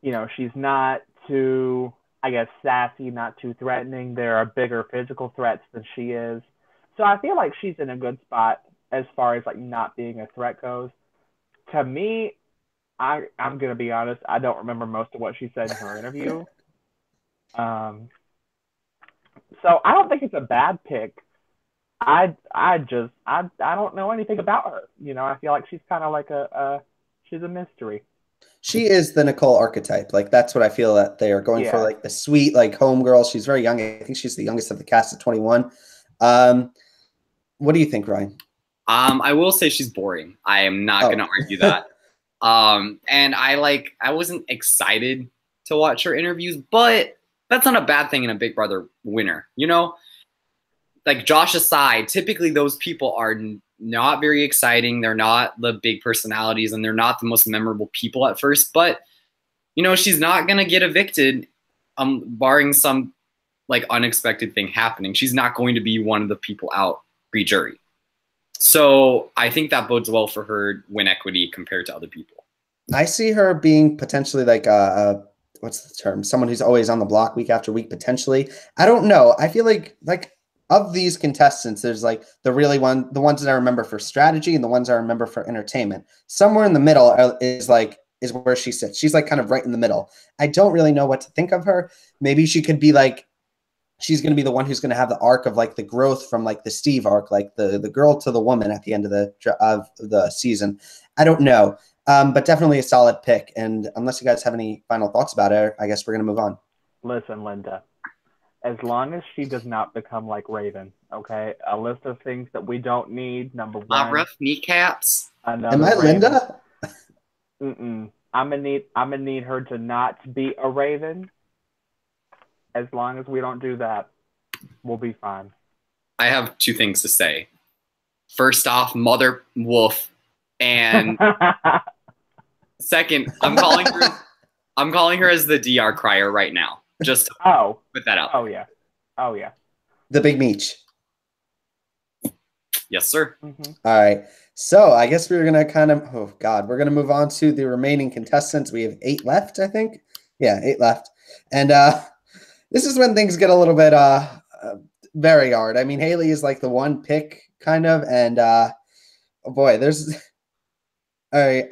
you know, she's not too, I guess, sassy, not too threatening. There are bigger physical threats than she is. So I feel like she's in a good spot as far as like not being a threat goes. To me, I'm gonna be honest, I don't remember most of what she said in her interview. So I don't think it's a bad pick. I don't know anything about her. You know, I feel like she's kind of like she's a mystery. She is the Nicole archetype. Like that's what I feel that they are going for, Yeah. like the sweet, like homegirl. She's very young. I think she's the youngest of the cast at 21. Um, what do you think, Ryan? I will say she's boring. I am not going to argue that. And I wasn't excited to watch her interviews, but that's not a bad thing in a Big Brother winner. You know, like Josh aside, typically those people are not very exciting. They're not the big personalities and they're not the most memorable people at first, but you know, she's not going to get evicted, barring some like unexpected thing happening. She's not going to be one of the people out pre-jury. So I think that bodes well for her win equity compared to other people. I see her being potentially like what's the term? Someone who's always on the block week after week, potentially. I don't know. I feel like of these contestants, there's like the ones that I remember for strategy and the ones I remember for entertainment. Somewhere in the middle is where she sits. She's like kind of right in the middle. I don't really know what to think of her. Maybe she could be like, she's going to be the one who's going to have the arc of like the growth from like the Steve arc, like the girl to the woman at the end of the season. I don't know. But definitely a solid pick. And unless you guys have any final thoughts about it, I guess we're going to move on. Listen, Linda, as long as she does not become like Raven, okay? A list of things that we don't need. Number one. My rough kneecaps. Am I Raven. Linda? I'm gonna need her to not be a Raven. As long as we don't do that, we'll be fine. I have two things to say. First off, Mother Wolf, and second, I'm calling her as the DR crier right now. Just to put that out. Oh yeah. The Big Meech. Yes, sir. Mm-hmm. All right. So I guess we're going to we're going to move on to the remaining contestants. We have 8 left, I think. Yeah, 8 left. And this is when things get a little bit very hard. I mean, Haley is like the one pick kind of. And oh boy, there's all right.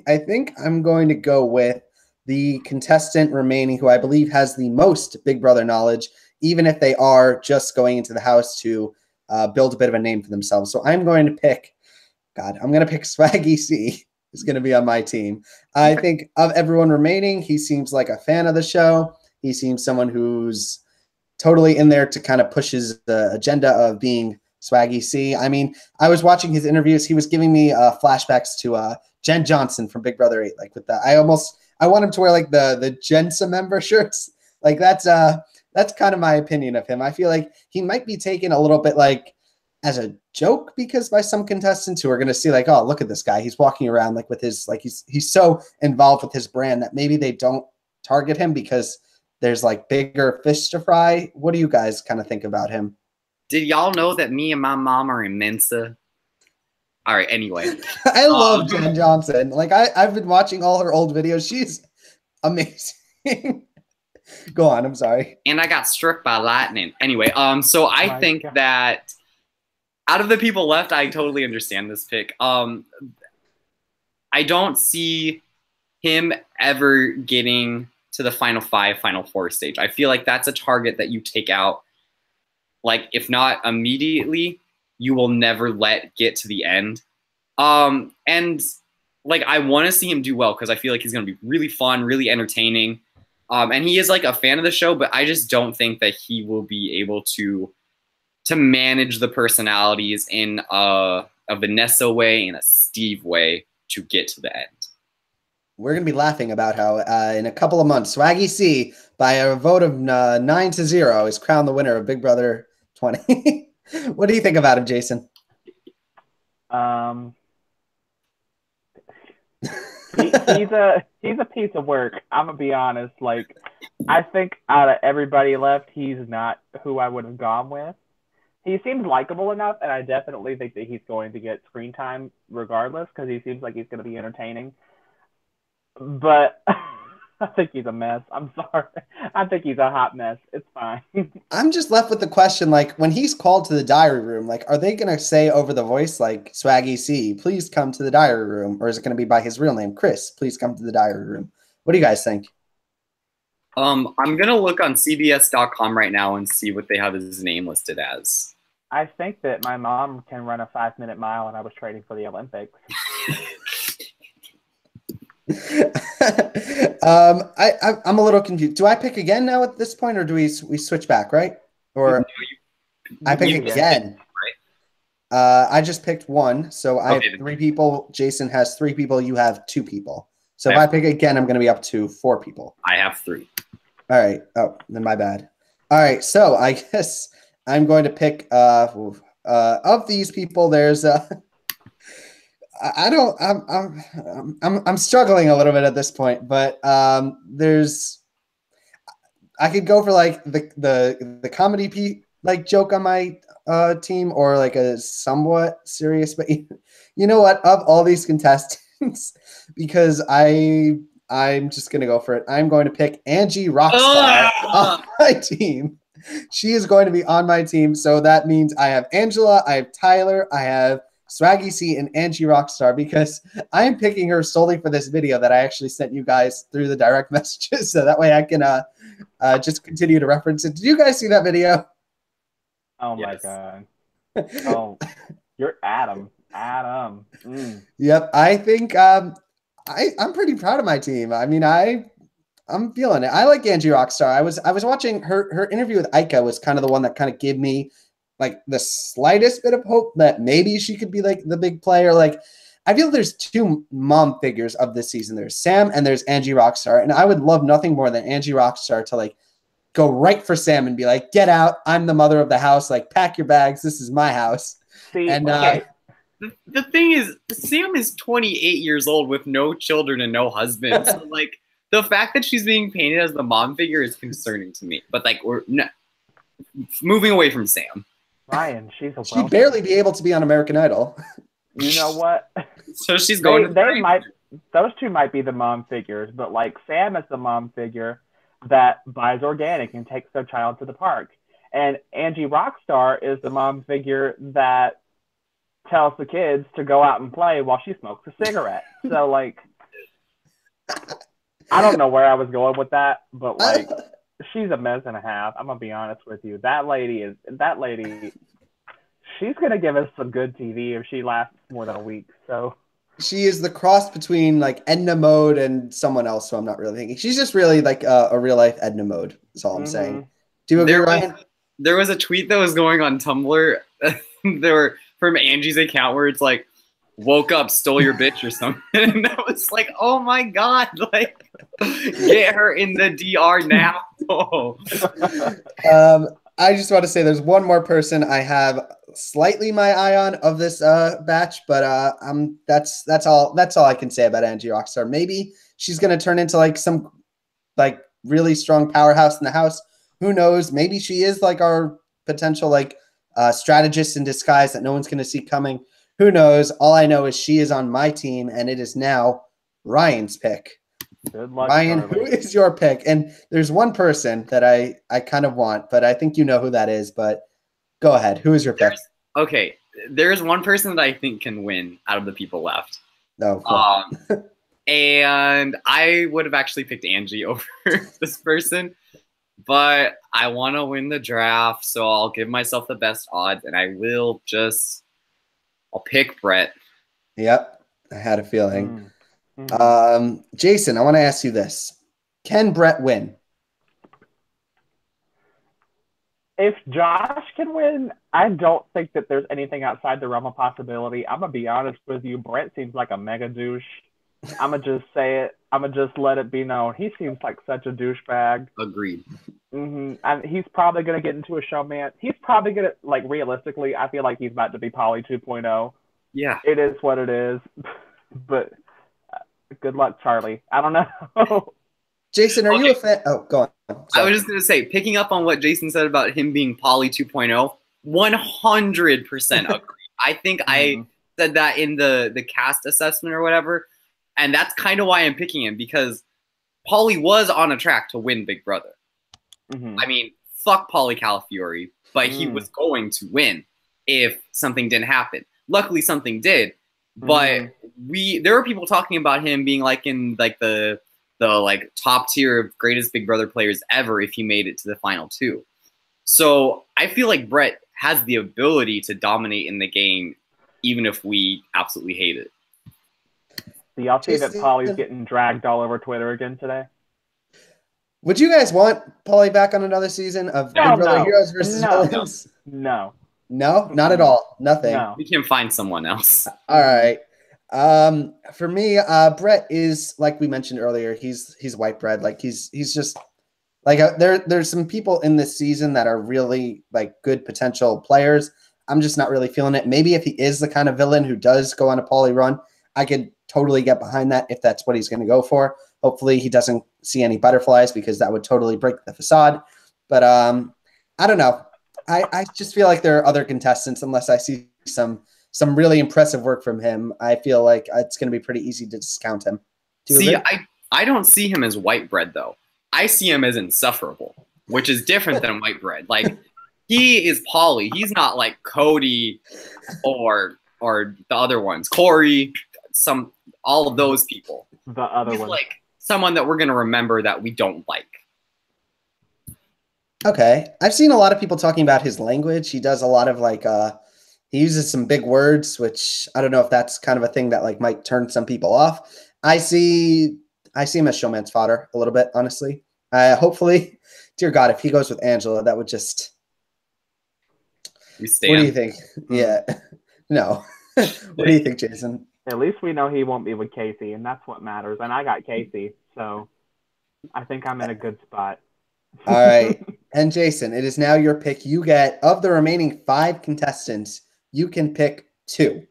I think I'm going to go with the contestant remaining who I believe has the most Big Brother knowledge, even if they are just going into the house to build a bit of a name for themselves. So I'm going to pick Swaggy C. Is going to be on my team. I think of everyone remaining, he seems like a fan of the show. He seems someone who's totally in there to kind of push his agenda of being Swaggy C. I mean, I was watching his interviews. He was giving me flashbacks to Jen Johnson from Big Brother 8. Like with that, I want him to wear like the Jensa member shirts. Like that's kind of my opinion of him. I feel like he might be taken a little bit like as a joke because by some contestants who are going to see like, oh, look at this guy. He's walking around like with his, like he's so involved with his brand that maybe they don't target him because there's like bigger fish to fry. What do you guys kind of think about him? Did y'all know that me and my mom are in Mensa? All right, anyway. I love Jen Johnson. Like I've been watching all her old videos. She's amazing. Go on, I'm sorry. And I got struck by lightning. Anyway, so I think that out of the people left, I totally understand this pick. I don't see him ever getting to the final 5, final 4 stage. I feel like that's a target that you take out. Like, if not immediately, you will never let get to the end. And like, I want to see him do well because I feel like he's going to be really fun, really entertaining. And he is like a fan of the show, but I just don't think that he will be able to manage the personalities in a Vanessa way, in a Steve way to get to the end. We're going to be laughing about how in a couple of months, Swaggy C, by a vote of 9-0, is crowned the winner of Big Brother 20. What do you think about him, Jason? He's a piece of work. I'm gonna be honest. Like, I think out of everybody left, he's not who I would have gone with. He seems likable enough, and I definitely think that he's going to get screen time regardless because he seems like he's going to be entertaining. But I think he's a mess. I'm sorry. I think he's a hot mess. It's fine. I'm just left with the question, like, when he's called to the diary room, like, are they going to say over the voice, like, Swaggy C, please come to the diary room? Or is it going to be by his real name, Chris, please come to the diary room? What do you guys think? I'm gonna look on CBS.com right now and see what they have his name listed as. I think that my mom can run a 5-minute mile, and I was training for the Olympics. I'm a little confused. Do I pick again now at this point, or do we switch back, right? Or I pick again. Right? I just picked one, so I have 3 people. Jason has 3 people. You have 2 people. So if I pick again, I'm going to be up to 4 people. I have 3. All right. Oh, then my bad. All right. So I guess I'm going to pick of these people. There's I'm struggling a little bit at this point, but there's I could go for like the comedy joke on my team, or like a somewhat serious, but you know what? Of all these contestants, because I'm just gonna go for it. I'm going to pick Angie Rockstar on my team. She is going to be on my team, so that means I have Angela, I have Tyler, I have Swaggy C, and Angie Rockstar, because I am picking her solely for this video that I actually sent you guys through the direct messages, so that way I can just continue to reference it. Did you guys see that video? Oh my God! Oh, you're Adam. Adam. Yep, I think I'm pretty proud of my team. I mean, I'm feeling it. I like Angie Rockstar. I was watching her interview with Ica was kind of the one that kind of gave me like the slightest bit of hope that maybe she could be like the big player. Like, I feel there's 2 mom figures of this season. There's Sam and there's Angie Rockstar. And I would love nothing more than Angie Rockstar to like go right for Sam and be like, get out. I'm the mother of the house. Like, pack your bags. This is my house. See, and the thing is, Sam is 28 years old with no children and no husband. So like, the fact that she's being painted as the mom figure is concerning to me. But like, we're moving away from Sam. Ryan, she'd barely be able to be on American Idol. You know what? So she's going. Those 2 might be the mom figures, but like Sam is the mom figure that buys organic and takes their child to the park, and Angie Rockstar is the mom figure that tells the kids to go out and play while she smokes a cigarette. So like, I don't know where I was going with that, but like, she's a mess and a half. I'm gonna be honest with you. That lady, she's gonna give us some good TV if she lasts more than a week. So she is the cross between like Edna Mode and someone else. So I'm not really thinking she's just really like a real life Edna Mode. That's all I'm saying. Do you agree, Ryan? There was a tweet that was going on Tumblr. There were from Angie's account where it's like, woke up, stole your bitch or something. And I was like, oh my God, like, get her in the DR now. I just want to say there's one more person I have slightly my eye on of this batch, but that's all I can say about Angie Rockstar. Maybe she's gonna turn into like some like really strong powerhouse in the house. Who knows? Maybe she is like our potential like strategist in disguise that no one's gonna see coming. Who knows? All I know is she is on my team, and it is now Ryan's pick. Good luck, Ryan, Charlie. who is your pick? And there's one person that I kind of want, but I think you know who that is. But go ahead. Who is your pick? There's one person that I think can win out of the people left. No. Cool. And I would have actually picked Angie over this person, but I want to win the draft, so I'll give myself the best odds, and I'll pick Brett. Yep, I had a feeling. Jason, I want to ask you this. Can Brett win? If Josh can win, I don't think that there's anything outside the realm of possibility. I'm going to be honest with you. Brett seems like a mega douche. I'm going to just say it. I'm going to just let it be known. He seems like such a douchebag. Agreed. And he's probably going to get into a showman. He's probably going to, like, realistically, I feel like he's about to be Polly 2.0. Yeah. It is what it is. But good luck, Charlie. I don't know. Jason, are you a fan? Oh, go on. I was just going to say, picking up on what Jason said about him being Polly 2.0, 100% agree. I think I said that in the cast assessment or whatever, and that's kind of why I'm picking him, because Polly was on a track to win Big Brother. I mean, fuck Polly Calafiore, but he was going to win if something didn't happen. Luckily, something did. But there were people talking about him being like in like the the like top tier of greatest Big Brother players ever if he made it to the final two. So I feel like Brett has the ability to dominate in the game, even if we absolutely hate it. Do y'all see that Polly's getting dragged all over Twitter again today? Would you guys want Pauly back on another season of Big Brother Heroes versus Villains? No. No, not at all. Nothing. No. We can find someone else. All right. For me, Brett is, like we mentioned earlier, he's white bread. Like he's just like there's some people in this season that are really like good potential players. I'm just not really feeling it. Maybe if he is the kind of villain who does go on a Pauly run, I could totally get behind that if that's what he's going to go for. Hopefully he doesn't see any butterflies because that would totally break the facade. But I don't know. I just feel like there are other contestants, unless I see some really impressive work from him. I feel like it's going to be pretty easy to discount him. See, I don't see him as white bread, though. I see him as insufferable, which is different than white bread. Like, he is Pauly. He's not like Cody or the other ones. Corey, all of those people. The other He's one. like someone that we're going to remember that we don't like. Okay. I've seen a lot of people talking about his language. He does a lot of like he uses some big words, which I don't know if that's kind of a thing that like might turn some people off. I see him as showman's fodder a little bit, honestly. Hopefully, dear God, if he goes with Angela, that would just. We stand. What do you think? Yeah. No. What do you think, Jason? At least we know he won't be with Casey, and that's what matters. And I got Casey, so I think I'm in a good spot. All right. And Jason, it is now your pick. You get, of the remaining 5 contestants, you can pick 2.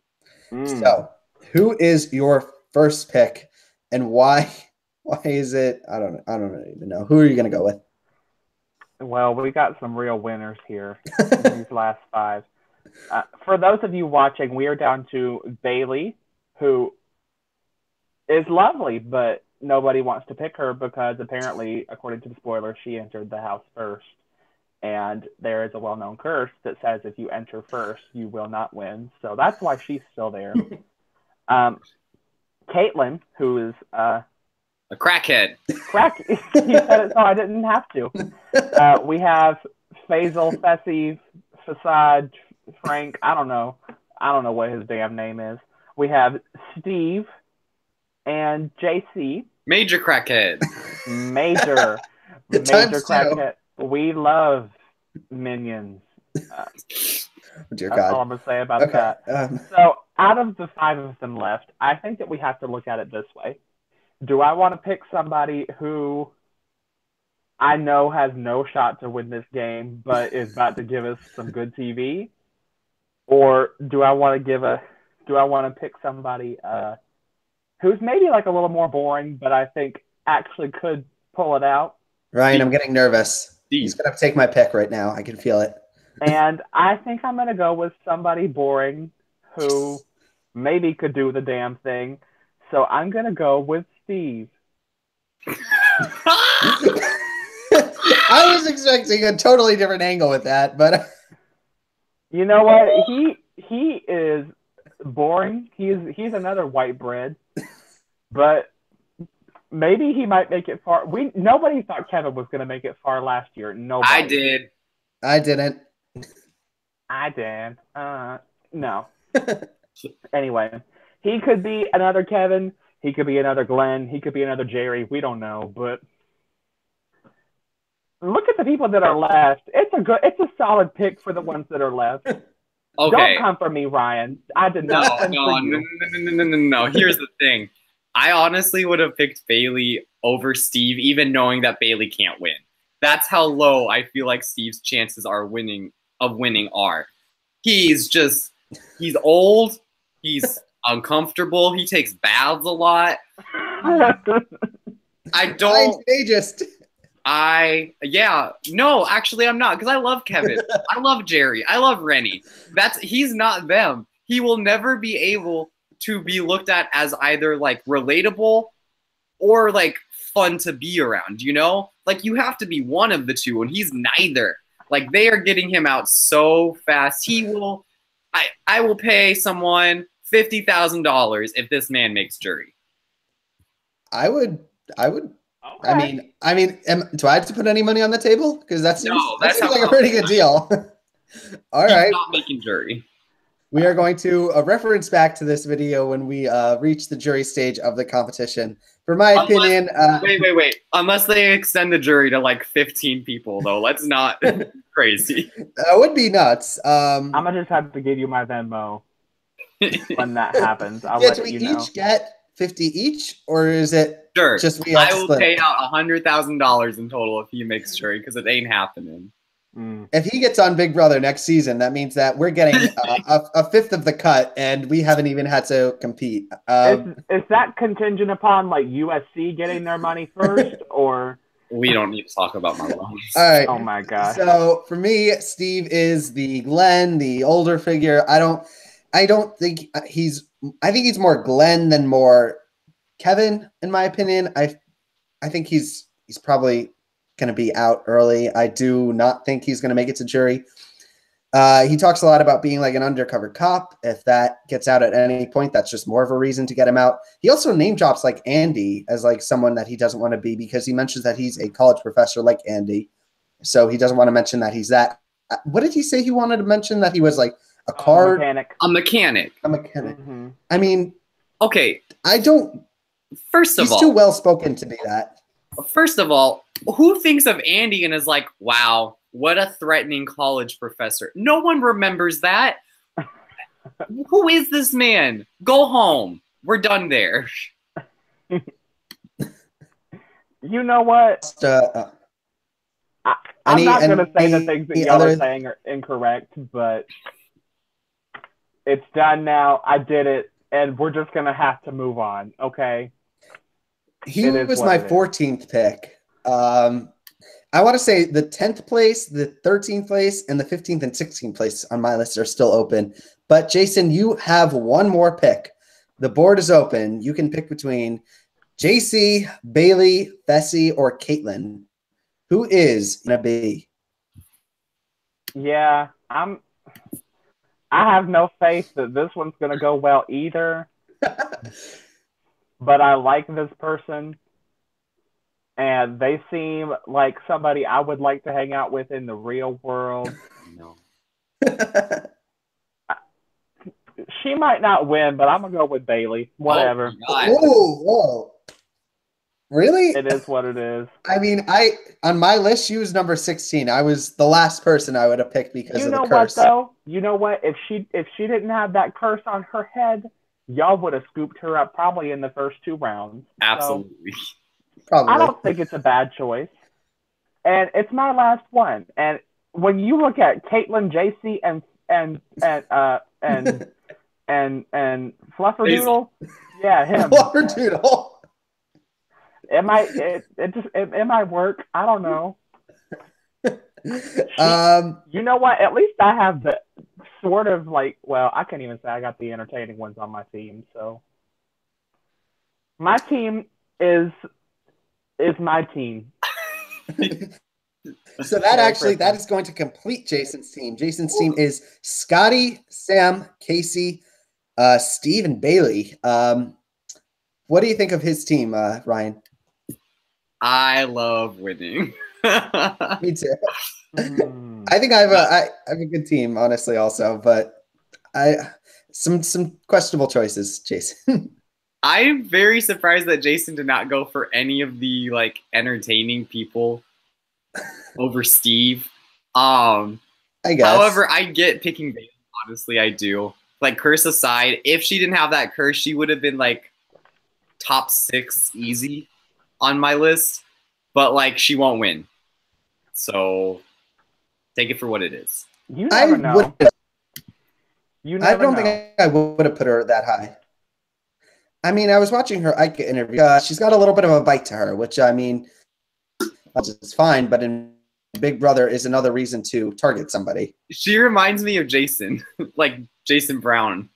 So, who is your first pick, and why? Why is it? I don't even know. Who are you going to go with? Well, we got some real winners here in these last 5. For those of you watching, we are down to Bailey, who is lovely, but nobody wants to pick her because apparently, according to the spoiler, she entered the house first. And there is a well-known curse that says if you enter first, you will not win. So that's why she's still there. Caitlin, who is a crackhead. He said it so I didn't have to. We have Faisal, Fessy, Facade, Frank. I don't know what his damn name is. We have Steve and JC. Major crackhead. Major crackhead. We love minions. Dear that's God. all I'm going to say about that. So out of the 5 of them left, I think that we have to look at it this way. Do I want to pick somebody who I know has no shot to win this game, but is about to give us some good TV? Or do I want to pick somebody who's maybe like a little more boring, but I think actually could pull it out? Ryan, I'm getting nervous. He's going to take my pick right now. I can feel it. And I think I'm going to go with somebody boring who maybe could do the damn thing. So I'm going to go with Steve. I was expecting a totally different angle with that, but you know what? He is boring. He's another white bread, but maybe he might make it far. Nobody thought Kevin was going to make it far last year. Nobody. I did. I didn't. I did. No. Anyway, he could be another Kevin. He could be another Glenn. He could be another Jerry. We don't know, but look at the people that are left. It's a solid pick for the ones that are left. Okay. Don't come for me, Ryan. I did not send for you. No. Here's the thing. I honestly would have picked Bailey over Steve, even knowing that Bailey can't win. That's how low I feel like Steve's chances of winning are. He's old. He's uncomfortable. He takes baths a lot. No, actually I'm not, because I love Kevin. I love Jerry. I love Rennie. He's not them. He will never be able to be looked at as either like relatable or like fun to be around, you know? Like you have to be one of the two, and he's neither. Like they are getting him out so fast. I will pay someone $50,000 if this man makes jury. I would I would. Okay. Do I have to put any money on the table? Because that seems like a how pretty good deal. All he's right. not making jury. We are going to reference back to this video when we reach the jury stage of the competition. For my opinion, wait. Unless they extend the jury to like 15 people, though, let's not crazy. that would be nuts. I'm gonna just have to give you my Venmo when that happens. I'll yeah, let do we you know. each get 50 each, or is it Sure. just we have I to will split pay it? out $100,000 in total if he makes jury because it ain't happening. If he gets on Big Brother next season, that means that we're getting a fifth of the cut, and we haven't even had to compete. Is that contingent upon like USC getting their money first, or? We don't need to talk about my loans. All right. Oh my gosh. So for me, Steve is the Glenn, the older figure. I don't think he's. I think he's more Glenn than more Kevin, in my opinion. I think he's probably going to be out early. I do not think he's going to make it to jury. He talks a lot about being like an undercover cop. If that gets out at any point, that's just more of a reason to get him out. He also name drops like Andy as like someone that he doesn't want to be because he mentions that he's a college professor like Andy. So he doesn't want to mention that he's that. What did he say he wanted to mention? That he was like a car mechanic. A mechanic. Mm-hmm. I mean, okay. I don't. First of all, he's too well spoken to be that. First of all, who thinks of Andy and is like, wow, what a threatening college professor? No one remembers that. Who is this man? Go home. We're done there. You know what? I'm not going to say the things that y'all are saying are incorrect, but it's done now. I did it, and we're just going to have to move on, okay? He was my 14th pick. I want to say the 10th place, the 13th place, and the 15th and 16th place on my list are still open. But Jason, you have one more pick. The board is open. You can pick between JC, Bailey, Fessy, or Caitlin. Who is going to be? Yeah, I have no faith that this one's going to go well either. But I like this person, and they seem like somebody I would like to hang out with in the real world. No. She might not win, but I'm going to go with Bailey. Whatever. Oh, whoa. Really? It is what it is. I mean, on my list, she was number 16. I was the last person I would have picked because of the curse. What, though? You know what? If she didn't have that curse on her head, y'all would have scooped her up probably in the first 2 rounds. Absolutely. So, probably. I don't think it's a bad choice. And it's my last one. And when you look at Caitlin, JC, and Flufferdoodle, yeah, him. Flufferdoodle. It might work. I don't know. You know what? At least I have the sort of like, well, I can't even say I got the entertaining ones on my team. So my team is my team. So that is going to complete Jason's team. Jason's team is Scotty, Sam, Casey, Steve, and Bailey. What do you think of his team, Ryan? I love winning. Me too. I think I have a good team, honestly, also, but some questionable choices, Jason. I'm very surprised that Jason did not go for any of the like entertaining people over Steve. I guess. However, I get picking Bailey. Honestly, I do. Like, curse aside, if she didn't have that curse, she would have been like top 6 easy on my list. But like, she won't win. So take it for what it is. You never know. I don't think I would have put her that high. I mean, I was watching her Ike interview. She's got a little bit of a bite to her, which, I mean, it's fine. But in Big Brother is another reason to target somebody. She reminds me of Jason, like Jason Brown.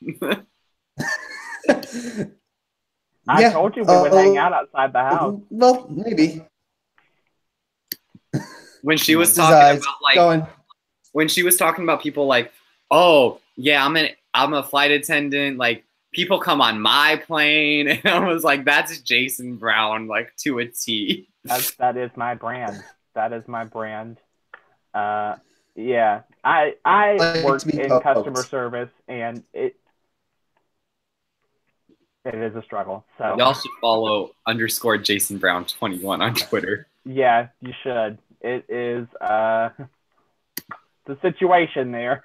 I told you we would hang out outside the house. Well, maybe. When she was talking about when she was talking about people like, oh yeah, I'm a flight attendant, like people come on my plane, and I was like, that's Jason Brown, like to a T. That is my brand. That is my brand. Yeah, I Like work to be in poked. customer service, and it is a struggle. So Y'all should follow _ Jason Brown 21 on Twitter. yeah, you should. It is the situation there.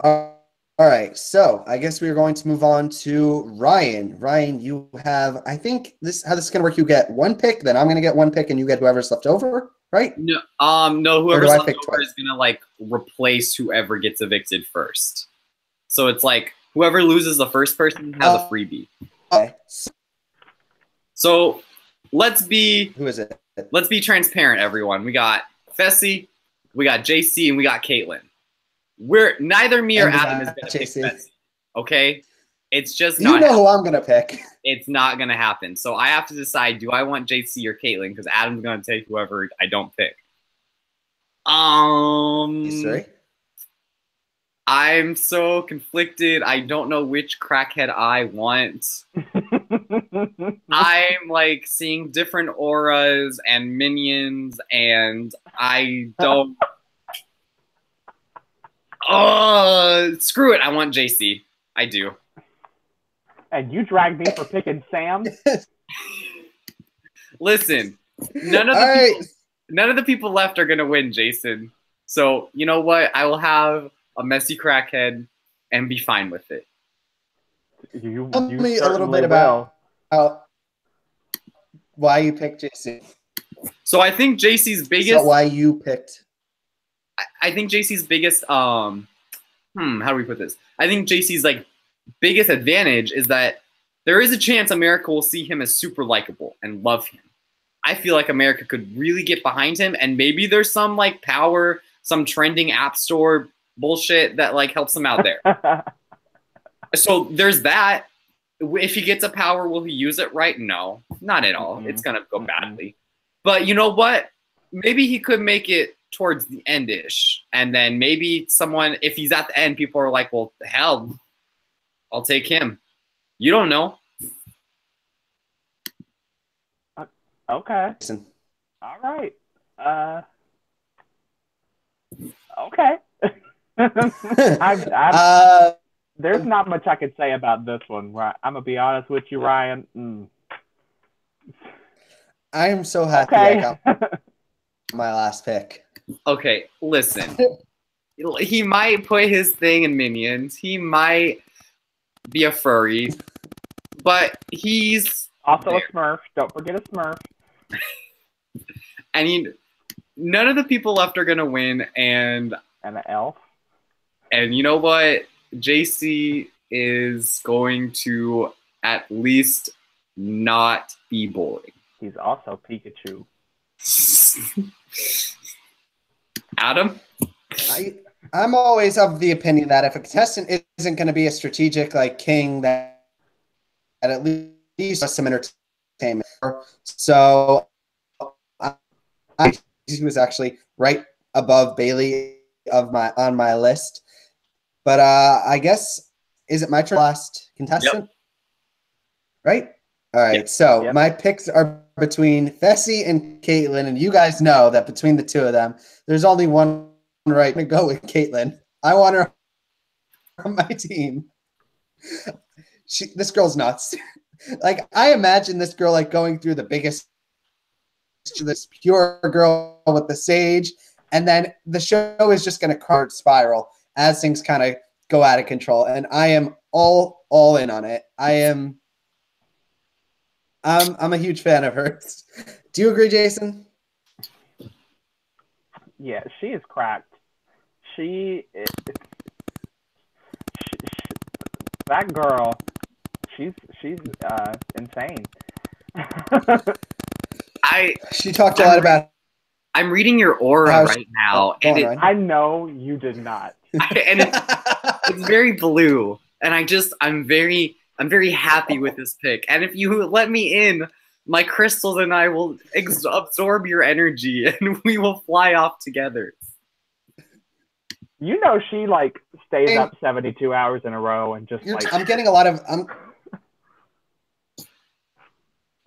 All right, so I guess we are going to move on to Ryan. Ryan, you have, I think how this is going to work. You get one pick, then I'm going to get one pick, and you get whoever's left over, right? No, whoever's I left pick over twice? is gonna like replace whoever gets evicted first. So it's like whoever loses the first person has a freebie. Okay. So let's be Who is it? transparent, everyone. We got Fessy, we got JC, and we got Caitlin. Neither me or And we Adam is got gonna pick JC. Fessy. Okay? It's just You not know who I'm going to pick. it's not gonna happen. So I have to decide, do I want JC or Caitlin? Because Adam's gonna take whoever I don't pick. Sorry. I'm so conflicted. I don't know which crackhead I want. I'm like seeing different auras and minions, and I don't. Oh, screw it. I want JC. I do. And you dragged me for picking Sam. Listen, none of the people left are gonna win, Jason. So you know what? I will have a messy crackhead and be fine with it. Tell me a little bit about why you picked JC. So I think JC's biggest. So why you picked? I think JC's biggest. How do we put this? I think JC's like biggest advantage is that there is a chance America will see him as super likable and love him. I feel like America could really get behind him, and maybe there's some like power, some trending app store bullshit that like helps him out there. So there's that. If he gets a power, will he use it right? No, not at all. It's gonna go badly. But you know what? Maybe he could make it towards the end-ish, and then maybe someone, if he's at the end, people are like, well, hell, I'll take him. You don't know. Okay. All right. Okay. There's not much I could say about this one. Right? I'm gonna be honest with you, Ryan. I am so happy I got my last pick. Okay, listen. He might put his thing in Minions. He might be a furry, but he's also there. A Smurf. Don't forget a Smurf. I mean, none of the people left are gonna win, and an elf. And you know what? JC is going to at least not be boring. He's also Pikachu. Adam? I'm always of the opinion that if a contestant isn't going to be a strategic like king, that at least has some entertainment. So he was actually right above Bailey on my list. But I guess, is it my turn? Last contestant? Yep. Right? All right. Yep. So my picks are between Fessy and Caitlin, and you guys know that between the two of them, there's only one right to go with Caitlin. I want her on my team. This girl's nuts. Like, I imagine this girl like going through the biggest, this pure girl with the sage, and then the show is just going to spiral as things kind of go out of control. And I am all in on it. I'm a huge fan of hers. Do you agree, Jason? Yeah, she is cracked. That girl, she's insane. She talked a lot about. I'm reading your aura right now, and I know you did not. And it's very blue, and I'm very happy with this pick. And if you let me in, my crystals and I will absorb your energy, and we will fly off together. You know, she like stays up 72 hours in a row and just like. I'm getting a lot of.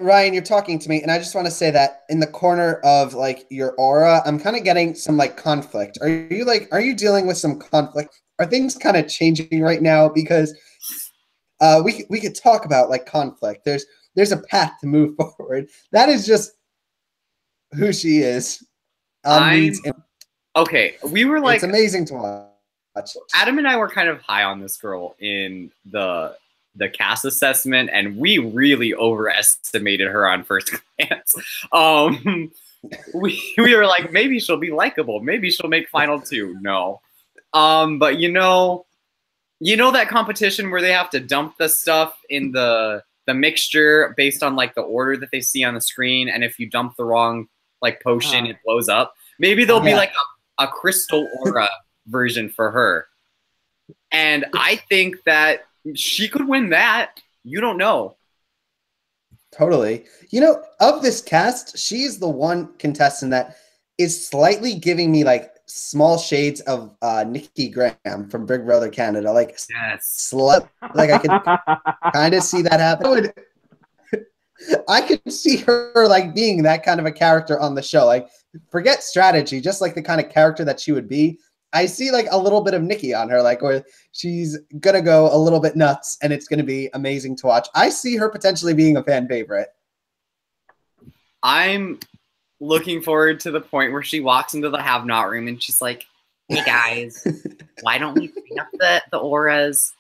Ryan, you're talking to me, and I just want to say that in the corner of like your aura, I'm kind of getting some like conflict. Are you dealing with some conflict? Are things kind of changing right now? Because we could talk about like conflict. There's a path to move forward. That is just who she is. Okay. We were like, it's amazing to watch. Adam and I were kind of high on this girl in the cast assessment, and we really overestimated her on first glance. We were like, maybe she'll be likable, maybe she'll make final two. No. But you know that competition where they have to dump the stuff in the mixture based on like the order that they see on the screen, and if you dump the wrong like potion, it blows up. Maybe there'll be like a crystal aura version for her. And I think that she could win that. You don't know. Totally. You know, of this cast, she's the one contestant that is slightly giving me like small shades of Nikki Graham from Big Brother Canada. Like, yes. Like I could kind of see that happen. I could see her like being that kind of a character on the show. Like, forget strategy, just like the kind of character that she would be. I see like a little bit of Nikki on her, like where she's gonna go a little bit nuts, and it's gonna be amazing to watch. I see her potentially being a fan favorite. I'm looking forward to the point where she walks into the have-not room and she's like, "Hey guys, why don't we bring up the auras?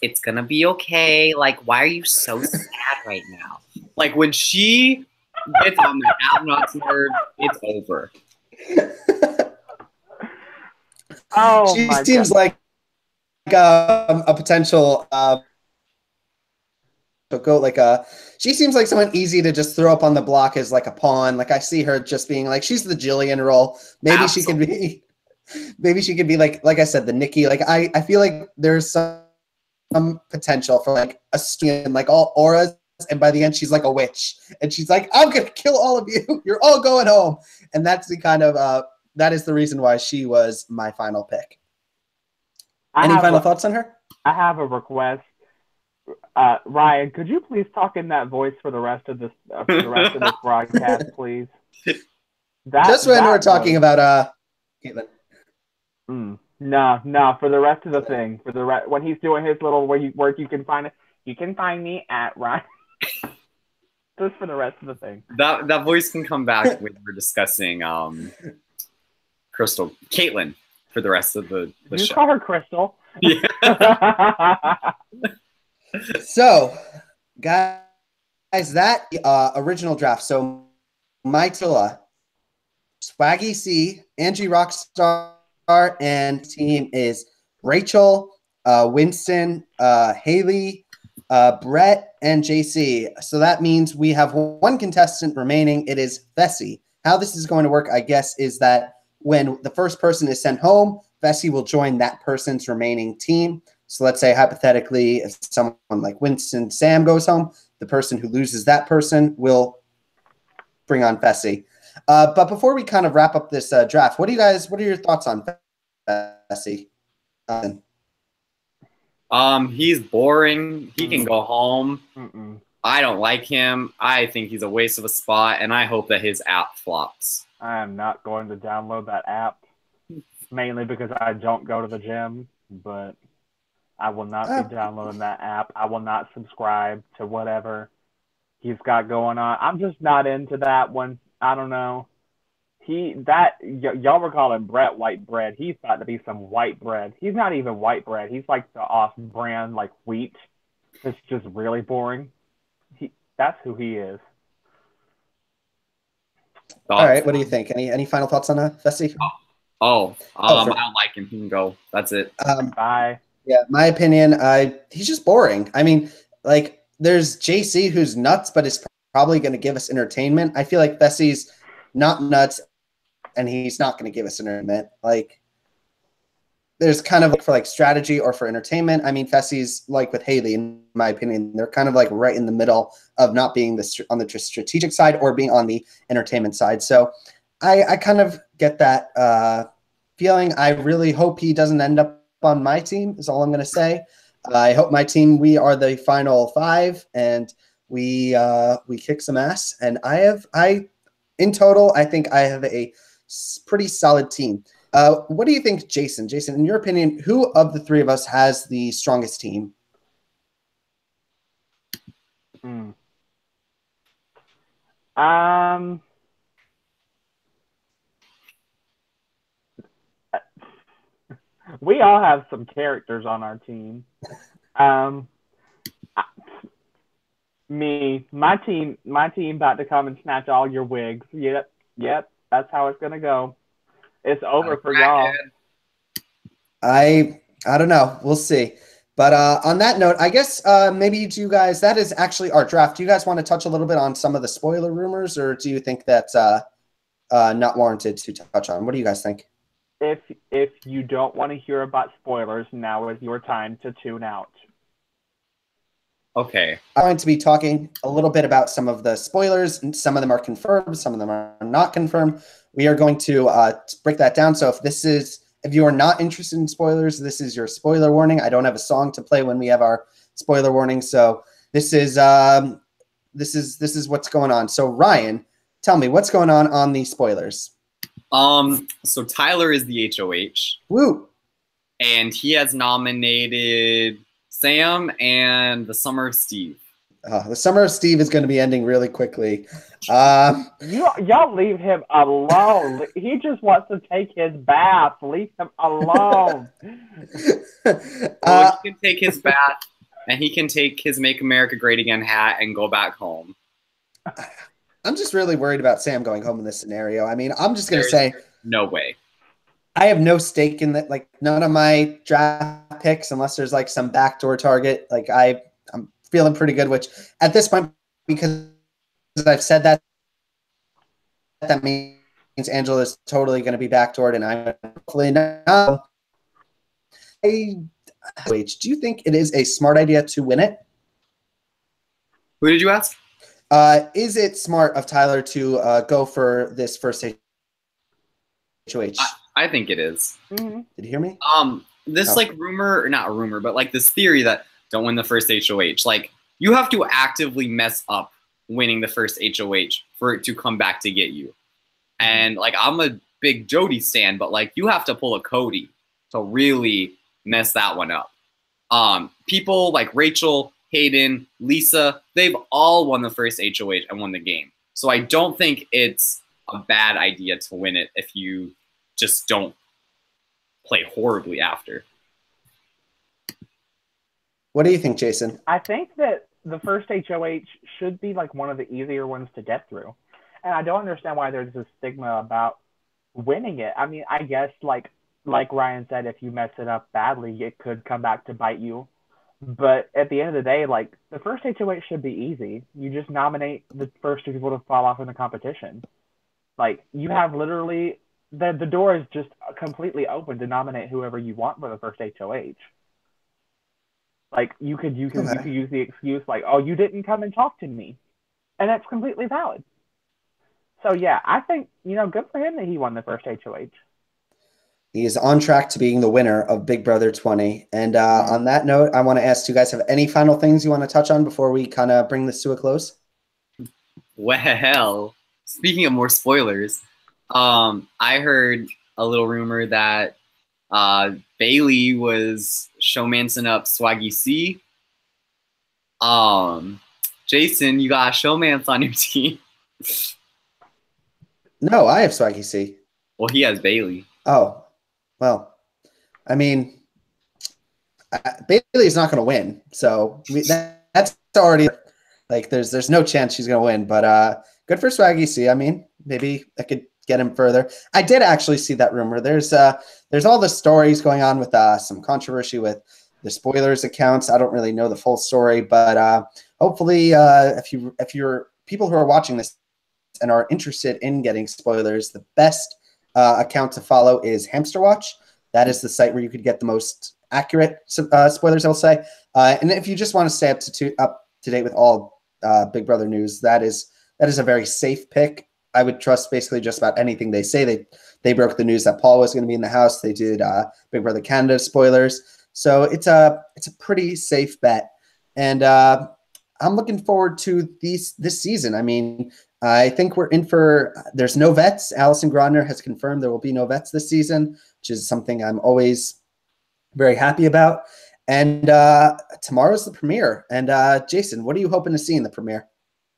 It's gonna be okay. Like, why are you so sad right now?" Like when she gets on the have-nots nerve, it's over. Oh, she seems like a potential she seems like someone easy to just throw up on the block as like a pawn. Like I see her just being like, she's the Jillian role. Maybe Absolutely. she could be like I said, the Nikki. Like I feel like there's some potential for like a student, like all auras, and by the end she's like a witch, and she's like, I'm gonna kill all of you. You're all going home. And that's the kind of that is the reason why she was my final pick. Any final thoughts on her? I have a request. Ryan, could you please talk in that voice for the rest of this broadcast, please? Just when we're talking about Caitlin. No, for the rest of the thing, when he's doing his little where you can find it, you can find me at Ryan. Just for the rest of the thing. That voice can come back when we're discussing Caitlin for the rest of the show. You call her Crystal. Yeah. So, guys, that original draft. So, Mytilla, Swaggy C, Angie Rockstar, and team is Rachel, Winston, Haley, Brett, and JC. So that means we have one contestant remaining. It is Vessi. How this is going to work, I guess, is that when the first person is sent home, Vessi will join that person's remaining team. So let's say hypothetically, if someone like Winston Sam goes home, the person who loses that person will bring on Vessi. But before we kind of wrap up this draft, what are your thoughts on Vessi? He's boring. He can go home. I don't like him. I think he's a waste of a spot, and I hope that his app flops. I am not going to download that app, mainly because I don't go to the gym, but I will not be downloading that app. I will not subscribe to whatever he's got going on. I'm just not into that one. I don't know. Y'all were calling Brett white bread. He's got to be some white bread. He's not even white bread. He's like the off-brand like wheat. It's just really boring. That's who he is. All right, what do you think? Any final thoughts on Vessi? I don't like him. He can go. That's it. Bye. Yeah, my opinion, he's just boring. I mean, like, there's JC who's nuts, but is probably going to give us entertainment. I feel like Vessi's not nuts, and he's not going to give us entertainment. Like, there's kind of like for like strategy or for entertainment. I mean, Vessi's like with Haley, in my opinion, they're kind of like right in the middle of not being on the strategic side or being on the entertainment side. So I kind of get that feeling. I really hope he doesn't end up on my team, is all I'm going to say. I hope my team, we are the final 5, and we kick some ass. And in total, I think I have a pretty solid team. What do you think, Jason? Jason, in your opinion, who of the 3 of us has the strongest team? We all have some characters on our team. My team about to come and snatch all your wigs. Yep, that's how it's gonna go. It's over for y'all. I don't know. We'll see. But on that note, I guess maybe you guys, that is actually our draft. Do you guys want to touch a little bit on some of the spoiler rumors, or do you think that's not warranted to touch on? What do you guys think? If you don't want to hear about spoilers, now is your time to tune out. Okay. I'm going to be talking a little bit about some of the spoilers, and some of them are confirmed, some of them are not confirmed. We are going to break that down. So if you are not interested in spoilers, this is your spoiler warning. I don't have a song to play when we have our spoiler warning, so this is what's going on. So Ryan, tell me what's going on the spoilers. So Tyler is the HOH. Woo! And he has nominated Sam and the Summer of Steve. The Summer of Steve is going to be ending really quickly. Y'all leave him alone. He just wants to take his bath. Leave him alone. Well, he can take his bath, and he can take his Make America Great Again hat and go back home. I'm just really worried about Sam going home in this scenario. I mean, I'm just going to say, no way. I have no stake in that. Like, none of my draft picks, unless there's like some backdoor target. Like, I'm feeling pretty good, which at this point, because I've said that means Angela is totally going to be backdoored, and I'm hopefully not. Do you think it is a smart idea to win it? Who did you ask? Is it smart of Tyler to go for this first HOH? I think it is. Mm-hmm. Did you hear me? This like rumor, or not a rumor, but like this theory that don't win the first HOH. Like, you have to actively mess up winning the first HOH for it to come back to get you. And like, I'm a big Jody stan, but like, you have to pull a Cody to really mess that one up. People like Rachel, Hayden, Lisa, they've all won the first HOH and won the game. So I don't think it's a bad idea to win it if you just don't play horribly after. What do you think, Jason? I think that the first HOH should be like one of the easier ones to get through. And I don't understand why there's a stigma about winning it. I mean, I guess like Ryan said, if you mess it up badly, it could come back to bite you. But at the end of the day, like, the first HOH should be easy. You just nominate the first 2 people to fall off in the competition. Like, you have literally the door is just completely open to nominate whoever you want for the first HOH. Like, you could use the excuse like, oh, you didn't come and talk to me, and that's completely valid. So yeah, I think, good for him that he won the first HOH. He is on track to being the winner of Big Brother 20. And on that note, I want to ask, do you guys have any final things you want to touch on before we kind of bring this to a close? Well, speaking of more spoilers, I heard a little rumor that Bailey was showmancing up Swaggy C. Jason, you got a showmance on your team. No, I have Swaggy C. Well, he has Bailey. Oh, well, I mean, Bailey is not going to win, so that's already like there's no chance she's going to win. But good for Swaggy C. I mean, maybe I could get him further. I did actually see that rumor. There's all the stories going on with some controversy with the spoilers accounts. I don't really know the full story, but hopefully, if you're people who are watching this and are interested in getting spoilers, the best account to follow is Hamster Watch. That is the site where you could get the most accurate spoilers, I'll say. And if you just want to stay up to date with all Big Brother news, that is a very safe pick. I would trust basically just about anything they say. They They broke the news that Paul was going to be in the house. They did Big Brother Canada spoilers. So it's a pretty safe bet. And I'm looking forward to this season. I mean, I think we're in for – there's no vets. Allison Grodner has confirmed there will be no vets this season, which is something I'm always very happy about. And tomorrow's the premiere. And Jason, what are you hoping to see in the premiere?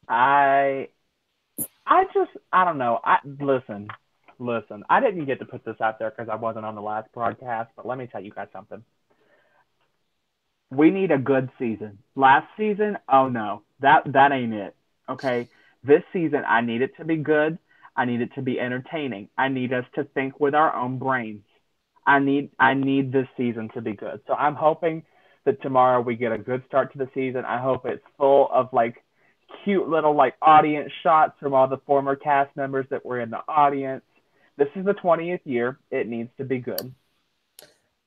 I don't know. Listen. I didn't get to put this out there because I wasn't on the last broadcast, but let me tell you guys something. We need a good season. Last season, oh no, that ain't it. Okay, this season I need it to be good. I need it to be entertaining. I need us to think with our own brains. I need this season to be good. So I'm hoping that tomorrow we get a good start to the season. I hope it's full of like cute little like audience shots from all the former cast members that were in the audience. This is the 20th year. It needs to be good. And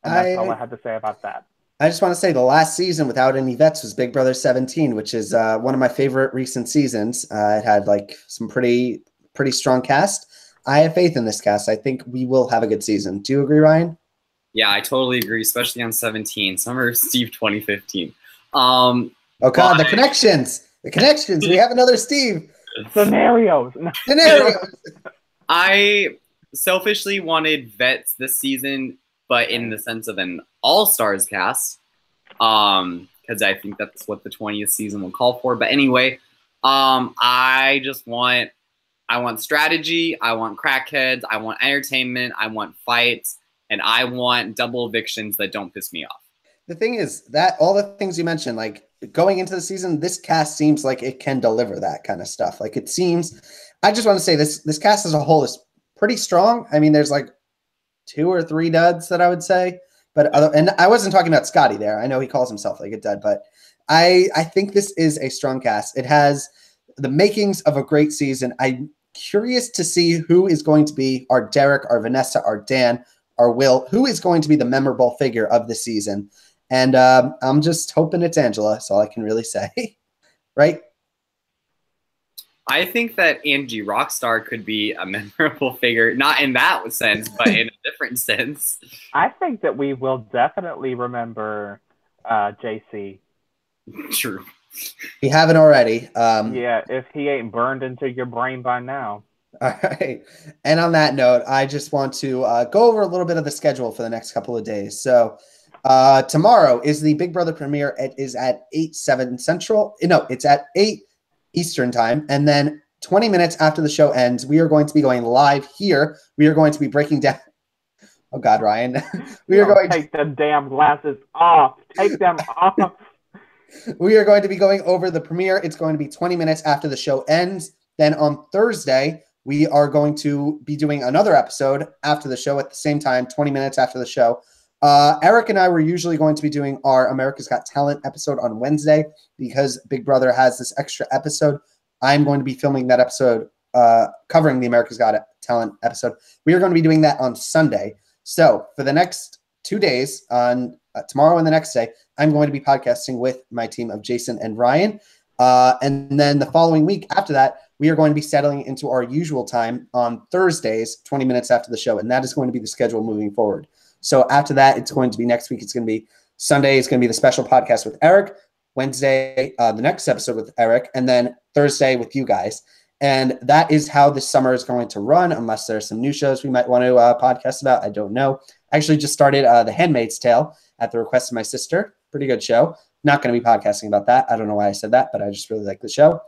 that's all I have to say about that. I just want to say the last season without any vets was Big Brother 17, which is one of my favorite recent seasons. It had like some pretty strong cast. I have faith in this cast. I think we will have a good season. Do you agree, Ryan? Yeah, I totally agree, especially on 17. Summer of Steve 2015. Oh, God, the connections. The connections. We have another Steve. Scenarios. I selfishly wanted vets this season, but in the sense of an all-stars cast, because I think that's what the 20th season will call for. But anyway, I want strategy, I want crackheads, I want entertainment, I want fights, and I want double evictions that don't piss me off. The thing is that all the things you mentioned, like going into the season, this cast seems like it can deliver that kind of stuff. Like it seems, I just want to say this cast as a whole is pretty strong. I mean, there's like 2 or 3 duds that I would say, and I wasn't talking about Scotty there. I know he calls himself like a dud, but I think this is a strong cast. It has the makings of a great season. I'm curious to see who is going to be our Derek, our Vanessa, our Dan, our Will, who is going to be the memorable figure of the season. And I'm just hoping it's Angela. That's all I can really say, right? I think that Angie Rockstar could be a memorable figure, not in that sense, but in a different sense. I think that we will definitely remember JC. True. We haven't already. Yeah, if he ain't burned into your brain by now. All right. And on that note, I just want to go over a little bit of the schedule for the next couple of days. So tomorrow is the Big Brother premiere. It is at 8/7 Central. No, it's at 8 Eastern time. And then 20 minutes after the show ends, we are going to be going live here. We are going to be breaking down. Oh, God, Ryan. We are going to take the damn glasses off. Take them off. We are going to be going over the premiere. It's going to be 20 minutes after the show ends. Then on Thursday, we are going to be doing another episode after the show at the same time, 20 minutes after the show. Eric and I were usually going to be doing our America's Got Talent episode on Wednesday because Big Brother has this extra episode. I'm going to be filming that episode, covering the America's Got Talent episode. We are going to be doing that on Sunday. So for the next 2 days, on tomorrow and the next day, I'm going to be podcasting with my team of Jason and Ryan. And then the following week after that, we are going to be settling into our usual time on Thursdays, 20 minutes after the show. And that is going to be the schedule moving forward. So after that, it's going to be next week. It's going to be Sunday. It's going to be the special podcast with Eric. Wednesday, the next episode with Eric. And then Thursday with you guys. And that is how this summer is going to run, unless there are some new shows we might want to podcast about. I don't know. I actually just started The Handmaid's Tale at the request of my sister. Pretty good show. Not going to be podcasting about that. I don't know why I said that, but I just really like the show.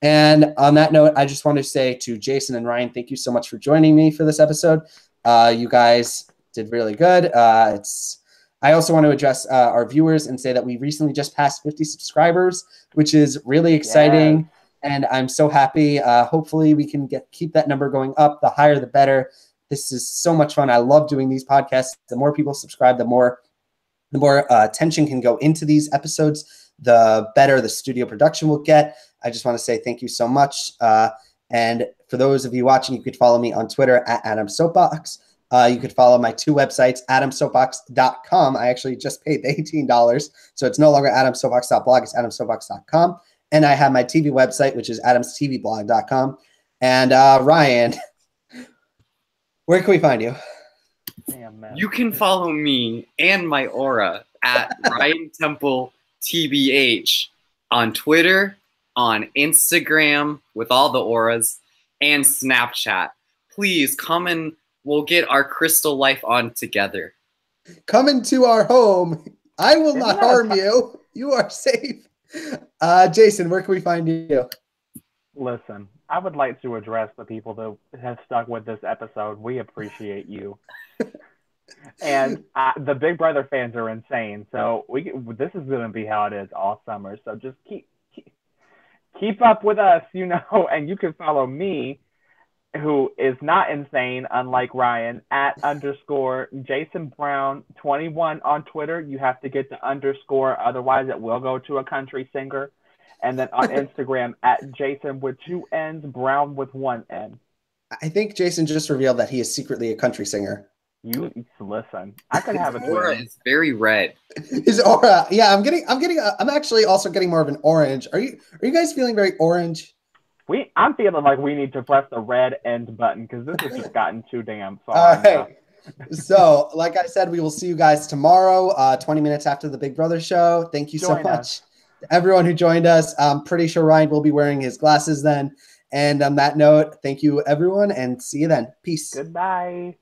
And on that note, I just want to say to Jason and Ryan, thank you so much for joining me for this episode. You guys did really good. I also want to address our viewers and say that we recently just passed 50 subscribers, which is really exciting. Yes. And I'm so happy. Hopefully we can keep that number going up. The higher, the better. This is so much fun. I love doing these podcasts. The more people subscribe, the more attention can go into these episodes, the better the studio production will get. I just want to say thank you so much. And for those of you watching, you could follow me on Twitter at Adam Soapbox. You could follow my 2 websites, adamsoapbox.com. I actually just paid the $18, so it's no longer adamsoapbox.blog, it's adamsoapbox.com. And I have my TV website, which is adamstvblog.com. And Ryan, Where can we find you? Damn, man. You can follow me and my aura at Ryan Temple TBH on Twitter, on Instagram with all the auras, and Snapchat. Please come and we'll get our crystal life on together. Come into our home. I will not harm you. You are safe. Jason, where can we find you? Listen, I would like to address the people that have stuck with this episode. We appreciate you. And the Big Brother fans are insane. So this is going to be how it is all summer. So just keep up with us, you know, and you can follow me, who is not insane, unlike Ryan, at _ Jason Brown 21 on Twitter. You have to get the _, otherwise it will go to a country singer. And then on Instagram at Jason with 2 N's, Brown with 1 N. I think Jason just revealed that he is secretly a country singer. You listen. I could have a aura twin. is very red. His aura, yeah. I'm actually also getting more of an orange. Are you guys feeling very orange? I'm feeling like we need to press the red end button because this has just gotten too damn far. All right. So, like I said, we will see you guys tomorrow, 20 minutes after the Big Brother show. Thank you so much to everyone who joined us. I'm pretty sure Ryan will be wearing his glasses then. And on that note, thank you, everyone, and see you then. Peace. Goodbye.